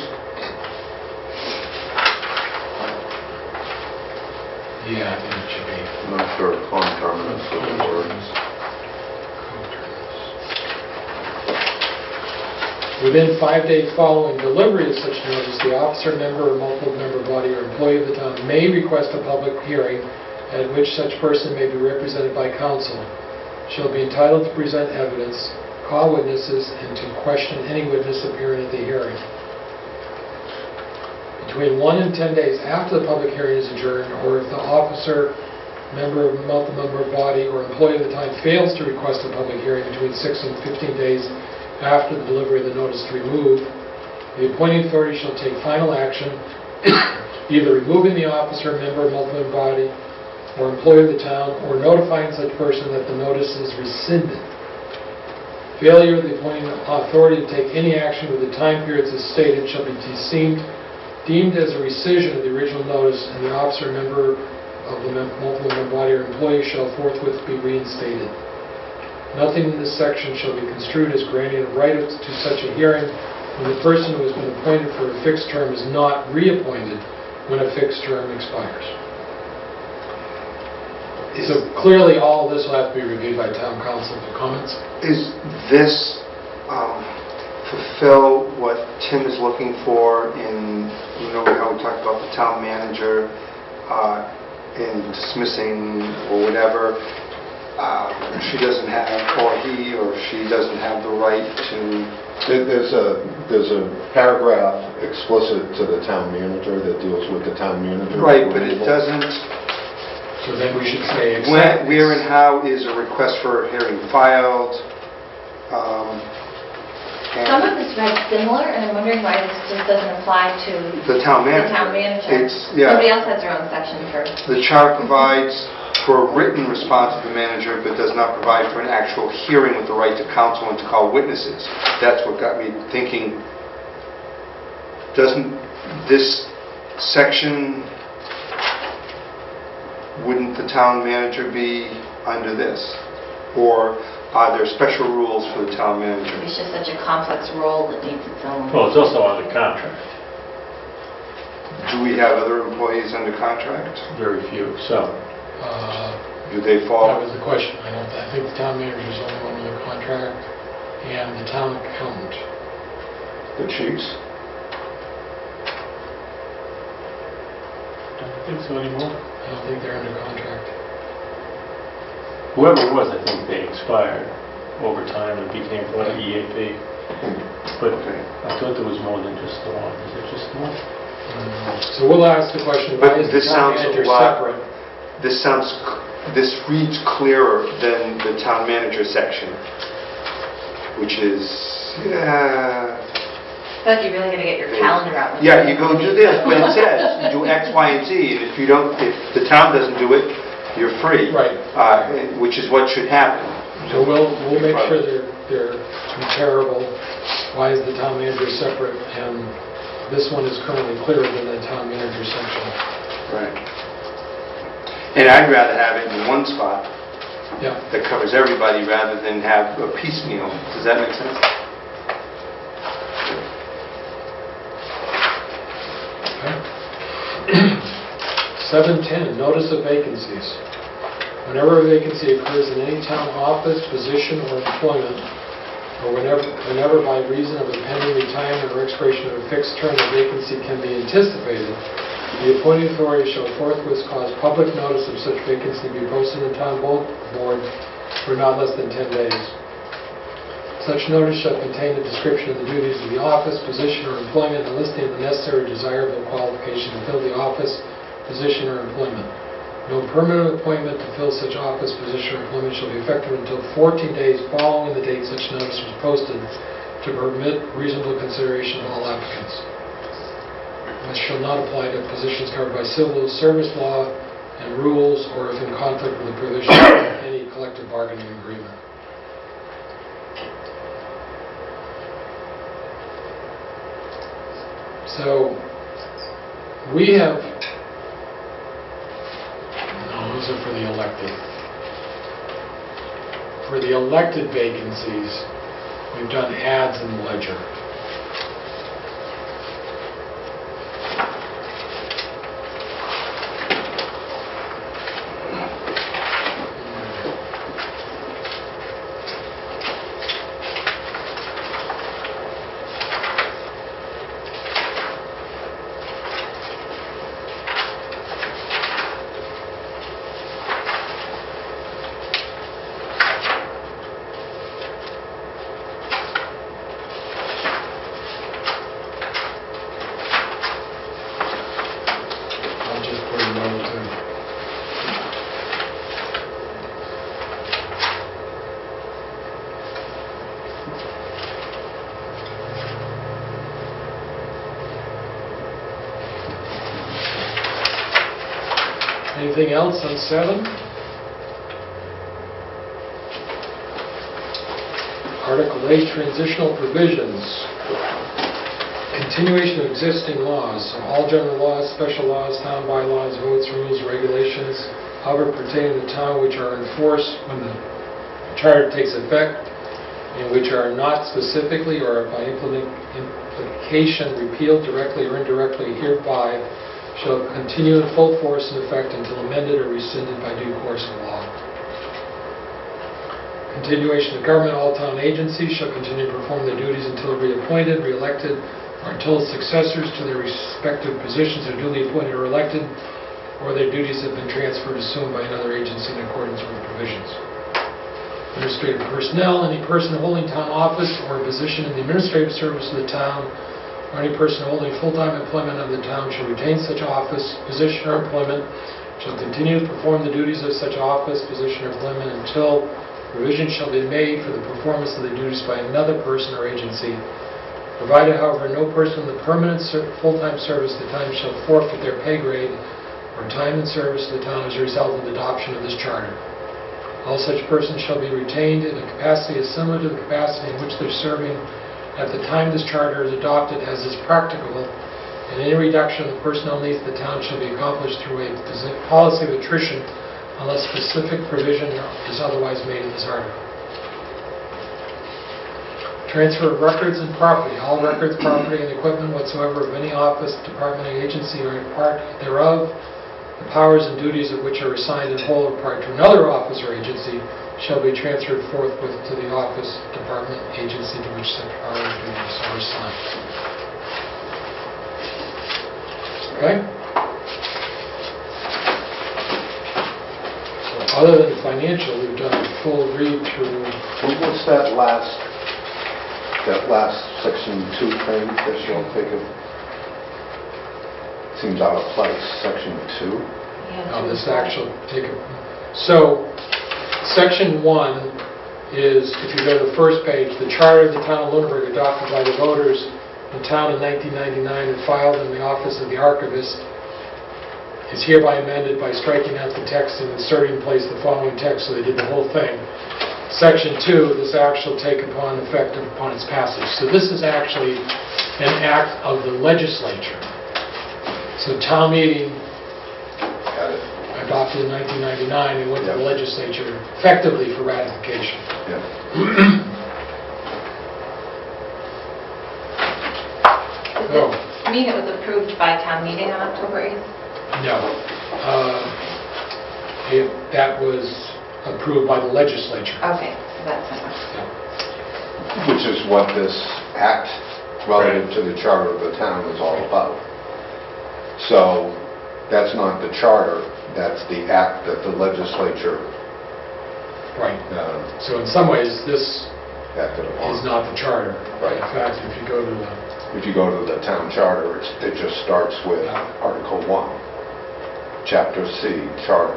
Yeah, I think it should be. I'm not sure conterminous of the words. Within 5 days following delivery of such notice, the officer, member, or multiple-member body, or employee of the town may request a public hearing at which such person may be represented by counsel, shall be entitled to present evidence, call witnesses, and to question any witness appearing at the hearing. Between 1 and 10 days after the public hearing is adjourned, or if the officer, member of a multi-member body, or employee of the town fails to request a public hearing between 6 and 15 days after the delivery of the notice to remove, the appointing authority shall take final action, either removing the officer, member of a multi-member body, or employee of the town, or notifying such person that the notice is rescinded. Failure of the appointing authority to take any action within the time periods as stated shall be deemed as a rescission of the original notice, and the officer, member of the multiple-member body, or employee shall forthwith be reinstated. Nothing in this section shall be construed as granting a right to such a hearing when the person who has been appointed for a fixed term is not reappointed when a fixed term expires. So clearly, all of this will have to be reviewed by town council for comments. Is this fulfill what Tim is looking for in, you know, how we talked about the town manager in dismissing or whatever, she doesn't have, or he or she doesn't have the right to... There's a paragraph explicit to the town manager that deals with the town manager. Right, but it doesn't... So then we should say... Where and how is a request for a hearing filed? Some of this read similar, and I'm wondering why this just doesn't apply to The town the manager. town manager. Yeah. Somebody else has their own section for... The charter provides for a written response to the manager, but does not provide for an actual hearing with the right to counsel and to call witnesses. That's what got me thinking, doesn't this section, wouldn't the town manager be under this? Or are there special rules for the town manager? It's just such a complex role that needs its own... Well, it's also on the contract. Do we have other employees under contract? Very few, so. Do they That fall? was the question. I think the town manager is the only one with a contract, and the town accountant. The chiefs? Don't think so anymore. I don't think they're under contract. Whoever it was, I think they expired over time and became part of EAP. But Okay. I thought there was more than just the one. Is it just the one? So we'll ask the question, But why is the this town sounds a manager lot- separate? This reads clearer than the town manager section, which is, I feel like you're really gonna get your calendar out. when yeah, you go do this, but it says you do X, Y, and Z, and if the town doesn't do it, you're free. Right. Which is what should happen. So we'll make sure they're comparable. Why is the town manager separate? And this one is currently clearer than the town manager section. Right. And I'd rather have it in one spot Yeah. that covers everybody rather than have a piecemeal. Does that make sense? Okay. 710, notice of vacancies. Whenever a vacancy occurs in any town office, position, or employment, or whenever by reason of a pending retirement or expiration of a fixed term a vacancy can be anticipated, the appointing authority shall forthwith cause public notice of such vacancy to be posted in the town board for not less than 10 days. Such notice shall contain a description of the duties of the office, position, or employment, and listing of the necessary desirable qualification to fill the office, position, or employment. No permanent appointment to fill such office, position, or employment shall be effective until 14 days following the date such notice was posted to permit reasonable consideration of all applicants. This shall not apply to positions covered by civil service law and rules or if in conflict with the provisions of any collective bargaining agreement. So, we have, no, these are for the elected. For the elected vacancies, we've done ads in the ledger. I'll just put a note in. Anything else on 7? Article 8, transitional provisions. Continuation of existing laws, so all general laws, special laws, town bylaws, votes, rules, regulations, however pertaining to the town which are enforced when the charter takes effect, and which are not specifically or by implication repealed directly or indirectly hereby, shall continue in full force and effect until amended or rescinded by due course of law. Continuation of government, all town agencies shall continue to perform their duties until reappointed, reelected, or until successors to their respective positions are duly appointed or elected, or their duties have been transferred or assumed by another agency in accordance with the provisions. Administrative personnel, any person holding town office or a position in the administrative service of the town, or any person holding full-time employment of the town shall retain such office, position, or employment, shall continue to perform the duties of such office, position, or employment until provision shall be made for the performance of the duties by another person or agency, provided, however, no person in the permanent full-time service of the town shall forfeit their pay grade or time in service of the town as a result of the adoption of this charter. All such persons shall be retained in a capacity as similar to the capacity in which they're serving at the time this charter is adopted as is practicable, and any reduction of the personnel needs of the town shall be accomplished through a policy of attrition unless specific provision is otherwise made in this article. Transfer of records and property. All records, property, and equipment whatsoever of any office, department, or agency, or part thereof, the powers and duties of which are assigned in whole or part to another office or agency shall be transferred forthwith to the office, department, agency to which such powers and duties are assigned. Okay? So other than financial, we've done a full read through. What's that last section 2 thing that shall take a, seems out of place, section 2? This actual so section 1 is, if you go to the first page, the charter of the town of Lunenburg adopted by the voters in town in 1999 and filed in the office of the archivist is hereby amended by striking out the text and inserting in place the following text, so they did the whole thing. Section 2, this act shall take upon effect upon its passage. So this is actually an act of the legislature. So town meeting Got it. adopted in 1999 and went to the Yeah. legislature effectively for ratification. Yeah. Oh, Does this mean it was approved by town meeting on October 8th? no. That was approved by the legislature. Okay, so that's enough. Yeah. Which is what this act relative to the charter of the town is all about. So that's not the charter, that's the act that the legislature Right. So in some ways, this acted upon. is not the charter. Right. In fact, if you go to the, If you go to the town charter, it just starts with Yeah. Article 1, Chapter C, Charter,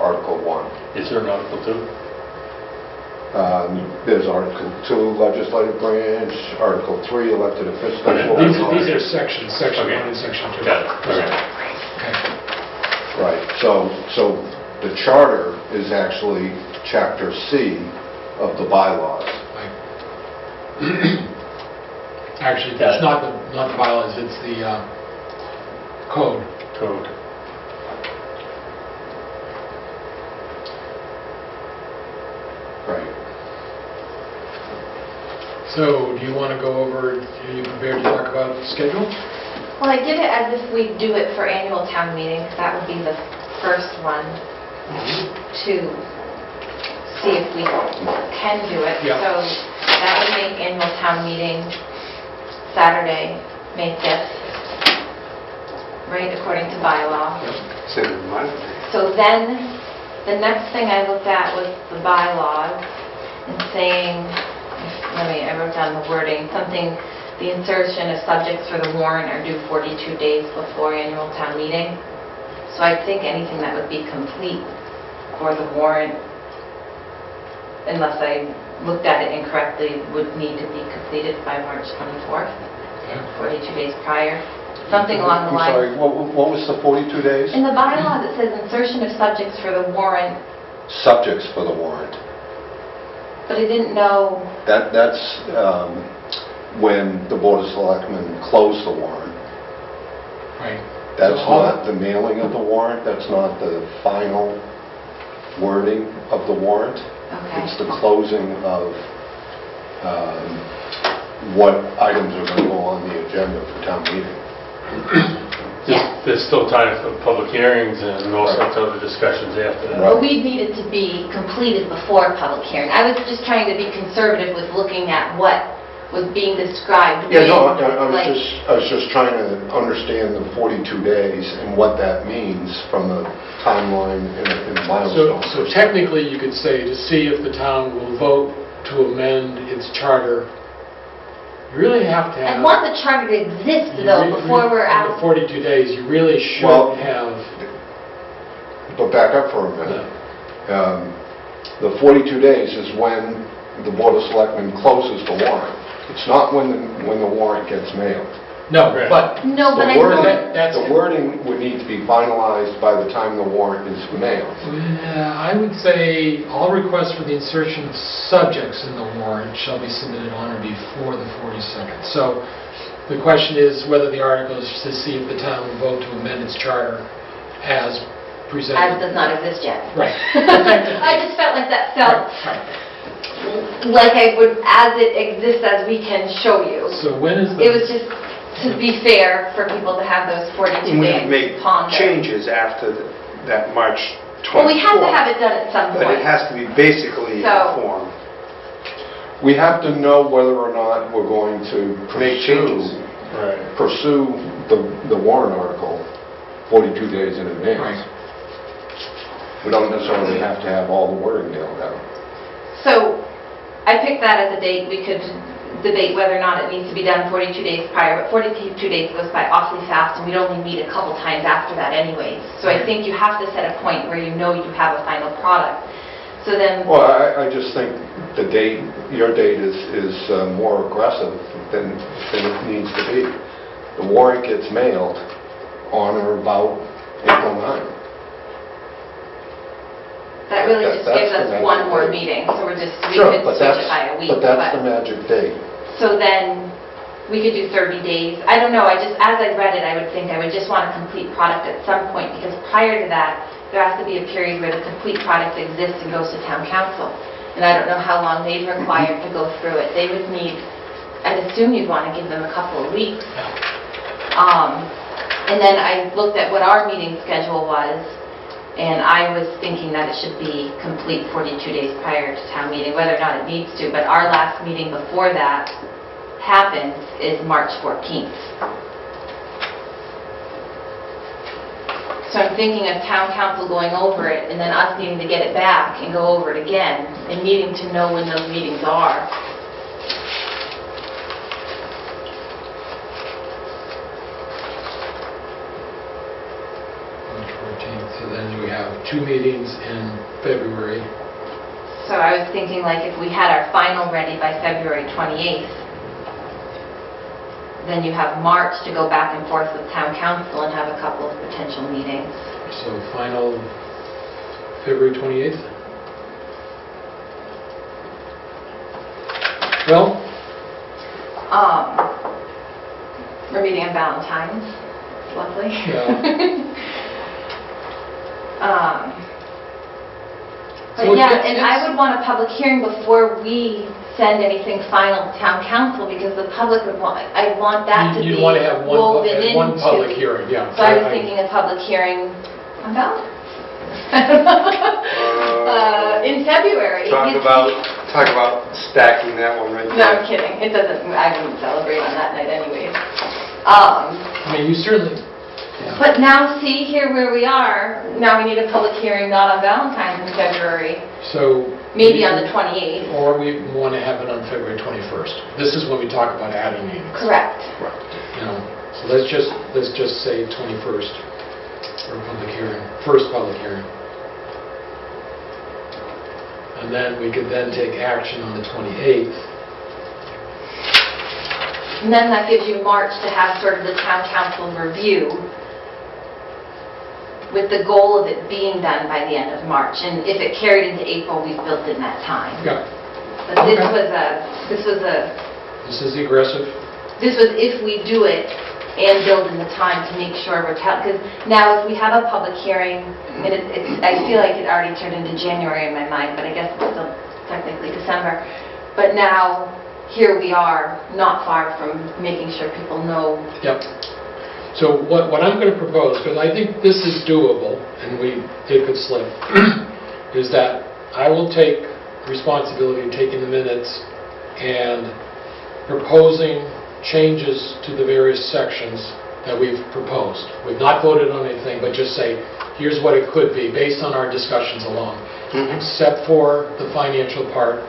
Article 1. Is there an Article 2? There's Article 2, Legislative Branch, Article 3, Elected Officials. these are sections, section Okay. 1 and section 2. Got it. Okay. Okay. Right, so the charter is actually Chapter C of the bylaws. Right. Actually, Got it's it. not the bylaws, it's the code. Code. Right. So, do you want to go over, are you prepared to talk about the schedule? Well, I did it as if we do it for annual town meeting, 'cause that would be the first one to see if we can do it. Yeah. So that would make annual town meeting Saturday, May 5th, right, according to bylaw. Same as mine. So then, the next thing I looked at was the bylaws and saying, I wrote down the wording, something, the insertion of subjects for the warrant are due 42 days before annual town meeting. So I think anything that would be complete for the warrant, unless I looked at it incorrectly, would need to be completed by March 24th, 42 days prior. Something along the I'm lines. sorry, what was the 42 days? In the bylaws, it says insertion of subjects for the warrant, Subjects for the warrant. but I didn't know, That's when the Board of Selectmen closed the warrant. Right. That's So all- not the mailing of the warrant, that's not the final wording of the warrant. okay. It's the closing of what items are going to go on the agenda for town meeting. Yes. There's still time for public hearings and all Right. sorts of other discussions after that. Right. But we needed to be completed before public hearing. I was just trying to be conservative with looking at what was being described. Yeah, no, with, like- I was just trying to understand the 42 days and what that means from the timeline and So milestones. so technically, you could say, to see if the town will vote to amend its charter, you really have to have... I want the charter to exist, you though, re- before we're in the out. 42 days, you really should Well- have... But back up for a minute. The 42 days is when the Board of Selectmen closes the warrant. It's not when the warrant gets mailed. No, Right. but No, but I The wording- know, that's... The wording would need to be finalized by the time the warrant is mailed. I would say all requests for the insertion of subjects in the warrant shall be submitted on or before the 42nd. So the question is whether the article is to see if the town will vote to amend its charter as as presented. does not exist yet. Right. I just felt like that felt, Right. like I would, as it exists, as we can show you. So when is It was the, just to be fair for people to have those 42 We days make to ponder. changes after that March 24th. Well, we have to have it done at some But it point. has to be basically So- informed. We have to know whether or not we're going to Make changes. pursue the warrant article 42 days in advance. Right. We don't necessarily have to have all the wording nailed down. So I picked that as a date. We could debate whether or not it needs to be done 42 days prior, but 42 days goes by awfully fast, and we'd only meet a couple times after that anyways. So I think you have to set a point where you know you have a final product. So then, Well, I just think the date, your date is more aggressive than it needs to be. The warrant gets mailed on or about April 9th. that really just that's gives the us magic one more date. meeting, so we Sure, could but switch it by a week. But that's the magic date. So then, we could do 30 days. I don't know, as I read it, I would think I would just want a complete product at some point, because prior to that, there has to be a period where the complete product exists and goes to town council. And I don't know how long they'd require to go through it. They would need, I'd assume you'd want to give them a couple of weeks. And then I looked at what our meeting schedule was, and I was thinking that it should be complete 42 days prior to town meeting, whether or not it needs to. But our last meeting before that happens is March 14th. So I'm thinking of town council going over it, and then us needing to get it back and go over it again, and needing to know when those meetings are. March 14th, so then we have 2 meetings in February. So I was thinking, like, if we had our final ready by February 28th, then you have March to go back and forth with town council and have a couple of potential meetings. So final February 28th? Well, We're meeting on Valentine's, lovely. Yeah. But So yeah, it's- and I would want a public hearing before we send anything final to town council, because the public would want, I want that to be you'd want to have woven into... one public hearing, yeah. So I was thinking a public hearing on Valentine's. In February. Talk about stacking that one right there. No, I'm kidding. It doesn't, I wouldn't celebrate on that night anyways. I mean, you certainly, yeah. But now, see here where we are, now we need a public hearing not on Valentine's in February, So... maybe on the 28th. Or we want to have it on February 21st. This is when we talk about adding meetings. Correct. You know, so let's just say 21st for a public hearing, first public hearing. And then we could then take action on the 28th. And then that gives you March to have sort of the town council review, with the goal of it being done by the end of March. And if it carried into April, we've built in that time. Yeah, But this Okay. This is the aggressive. was if we do it and build in the time to make sure we're, because now if we have a public hearing, and I feel like it already turned into January in my mind, but I guess it's still technically December. But now, here we are, not far from making sure people know. Yep. So what I'm going to propose, because I think this is doable, and it could slip, is that I will take responsibility of taking the minutes and proposing changes to the various sections that we've proposed. We've not voted on anything, but just say, here's what it could be based on our discussions alone. Except for the financial part.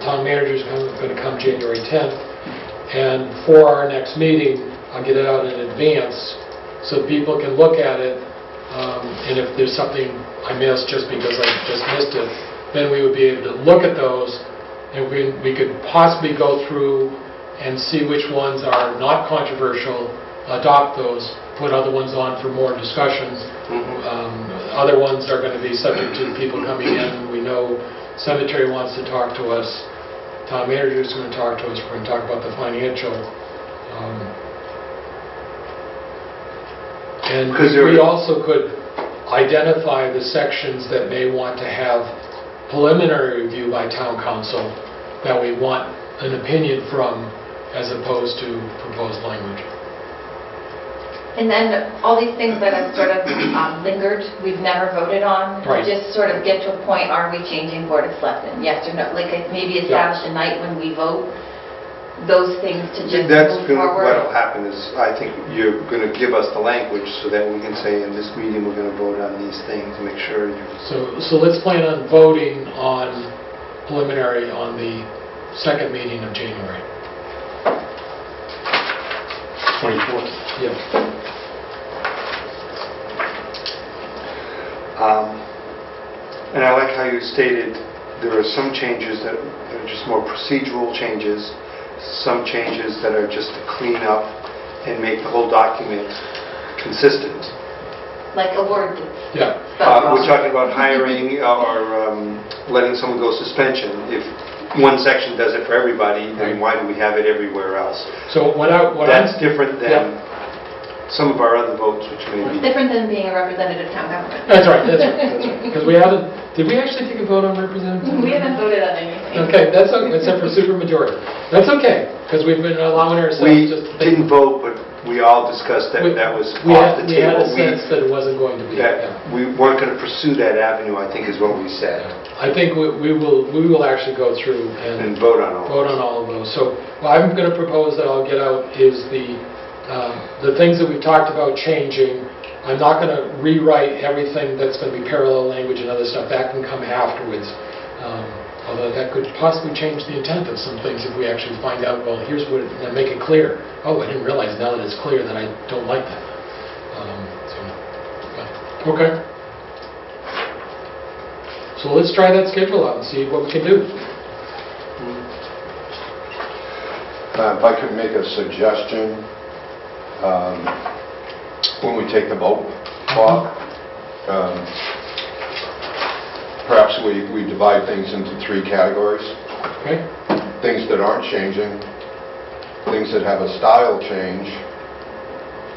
Town manager's going to come January 10th, and for our next meeting, I'll get it out in advance so people can look at it, and if there's something I missed just because I just missed it, then we would be able to look at those, and we could possibly go through and see which ones are not controversial, adopt those, put other ones on for more discussions. Other ones are going to be subject to people coming in. We know cemetery wants to talk to us, town manager's going to talk to us, we're going to talk about the financial. And we also could identify the sections that may want to have preliminary review by town council that we want an opinion from as opposed to proposed language. And then all these things that have sort of lingered, we've never voted on. Right. Just sort of get to a point, are we changing Board of Selectmen? Yes or no? Like maybe establish a night when we vote, those things to just That's move forward. what'll happen is, I think you're going to give us the language so that we can say, in this meeting, we're going to vote on these things, and make sure you... So let's plan on voting on preliminary on the second meeting of January. 24th. Yeah. And I like how you stated there are some changes that are just more procedural changes, some changes that are just to clean up and make the whole document consistent. Like a word Yeah. that's We're talking about hiring or letting someone go suspension. If one section does it for everybody, then why do we have it everywhere else? So what That's I'm... different than some of our other votes, which may It's be... different than being a representative town government. That's right. Because we haven't... Did we actually take a vote on representative? We haven't voted on anything. Okay, that's okay, except for supermajority. That's okay, because we've been allowing ourselves We just to think... didn't vote, but we all discussed that that was We off had the we had table. a sense that it wasn't going to be. That Yeah. we weren't going to pursue that avenue, I think is what we said, I think we will actually go through and and vote on all. vote on all of those. So what I'm going to propose that I'll get out is the things that we've talked about changing. I'm not going to rewrite everything that's going to be parallel language and other stuff. That can come afterwards. Although that could possibly change the intent of some things if we actually find out, well, here's what, and make it clear. Oh, I didn't realize now that it's clear that I don't like that. Okay. So let's try that schedule out and see what we can do. If I could make a suggestion, when we take the vote, Bob, perhaps we divide things into 3 categories. Okay? Things that aren't changing, things that have a style change,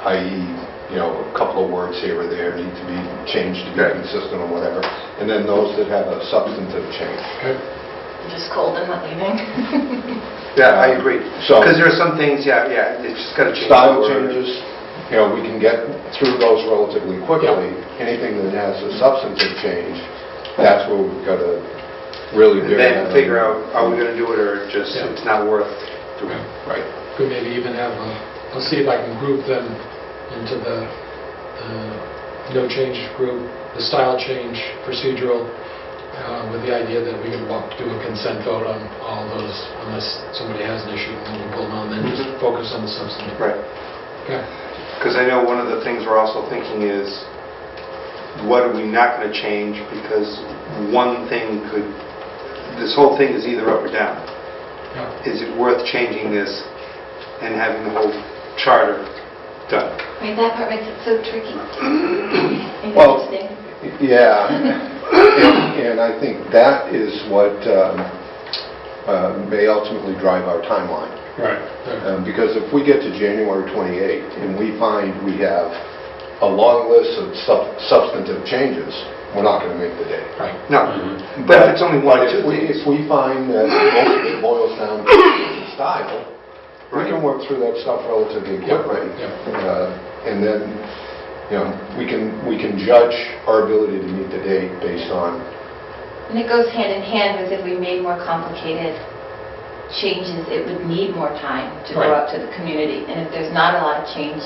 i.e., a couple of words here or there need to be changed to be consistent or whatever, and then those that have a substantive change. Okay. Just cold and not leaving. Yeah, I agree. So- Because there are some things, it's just got to change. Style the word. changes, we can get through those relatively quickly. Anything that has a substantive change, that's where we've got to really And do then figure out, are we going to do it, or just Yeah. it's not worth doing? Right. Could maybe even have, I'll see if I can group them into the no change group, the style change, procedural, with the idea that we can do a consent vote on all those unless somebody has an issue and we'll pull on, then just focus on the substantive. Right. Okay. Because I know one of the things we're also thinking is, what are we not going to change? Because one thing could, this whole thing is either up or down. Yeah. Is it worth changing this and having the whole charter done? Right, that part makes it so tricky. Well, Interesting. Yeah, and I think that is what may ultimately drive our timeline. Right. Because if we get to January 28th and we find we have a long list of substantive changes, we're not going to make the day. Right. No, Mhm. but if it's only one or But two if things. we find that most of it boils down to style, we can work through that stuff relatively quickly. And then, we can judge our ability to meet the date based on... And it goes hand in hand with if we made more complicated changes, it would need more time to go Right. out to the community. And if there's not a lot of change,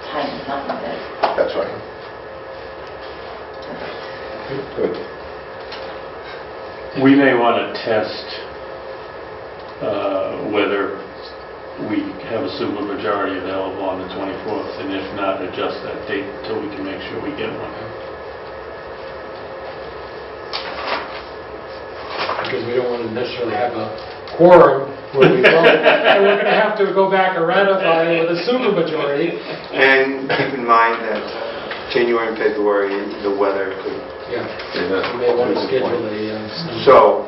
time is not good. That's right. Good. We may want to test whether we have a supermajority available on the 24th, and if not, adjust that date until we can make sure we get one. Because we don't want to necessarily have a quorum where we vote, and we're going to have to go back and ratify it with a supermajority. And keep in mind that January and February, the weather could... Yeah. We may want to schedule a... So,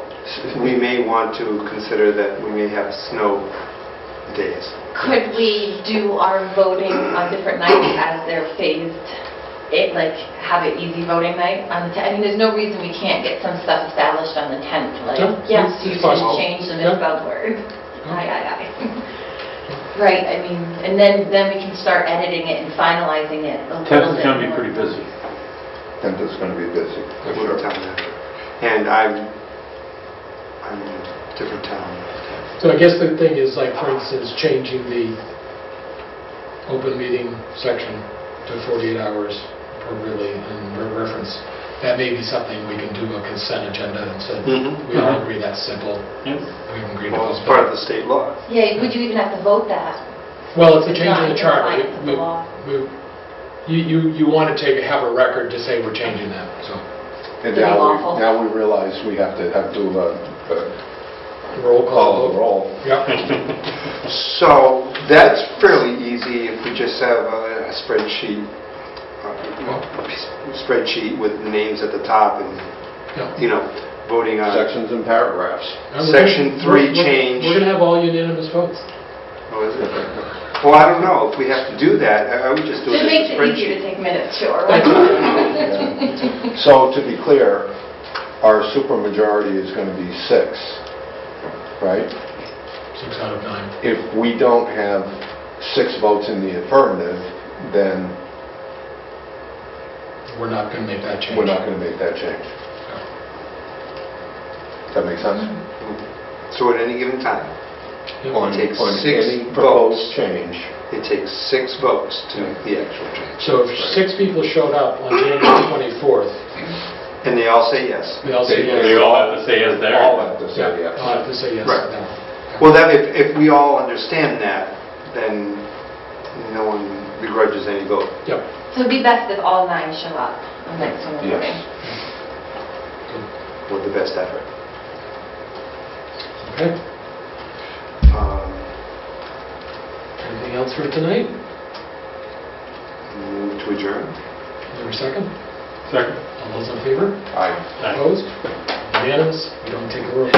we may want to consider that we may have snow days. Could we do our voting on different nights as they're phased like, have it easy voting night on the 10th? I mean, there's no reason we can't get some stuff established on the 10th, like, Yeah, yes, it's you should possible. change the Yeah. misspelled word. Aye, aye, aye. Right, I mean, and then we can start editing it and finalizing it a little bit. 10th is going to be more. pretty busy. 10th is going to be busy, for with sure. the town manager. And I'm in a different town. So I guess the thing is, like, for instance, changing the open meeting section to 48 hours appropriately in reference. That may be something we can do a consent agenda and say, Mhm. we all agree that's simple. Yes. We can agree to Well, it's postpone. part of the state law. Yeah, would you even have to vote that? Well, it's a It's change in not the charter. compliant with the law. You want to have a record to say we're changing that, so And To be lawful. now we realize we have to do roll follow the call. roll. Yep. So that's fairly easy if we just have a spreadsheet, with names at the top and, Yep. voting on. Sections and paragraphs. Section 3 change. We're going to have all unanimous votes. Oh, is it? Well, I don't know. If we have to do that, I would just do it It as makes a it easier to spreadsheet. take minutes, sure. Yeah. So to be clear, our supermajority is going to be 6, right? 6 out of 9. If we don't have 6 votes in the affirmative, then We're not going to make that change. we're not going to make that change. Does that make sense? So at any given time, Yep. On takes on 6 any votes. proposed change. it takes 6 votes to make the actual change. So if 6 people showed up on January 24th, And they all say yes. they all say yes. They all have to say yes there. All have to say Yeah, yes. I'll have to say yes. Right. now. Well, then if we all understand that, then no one begrudges any vote. Yep. So it'd be best if all 9 show up on next one Yes. voting. With the best effort. Okay. Um, Anything else for tonight? Move to adjourn. Is there a second? Second. All those in favor? Aye. Opposed? Unanimous? We don't take a roll.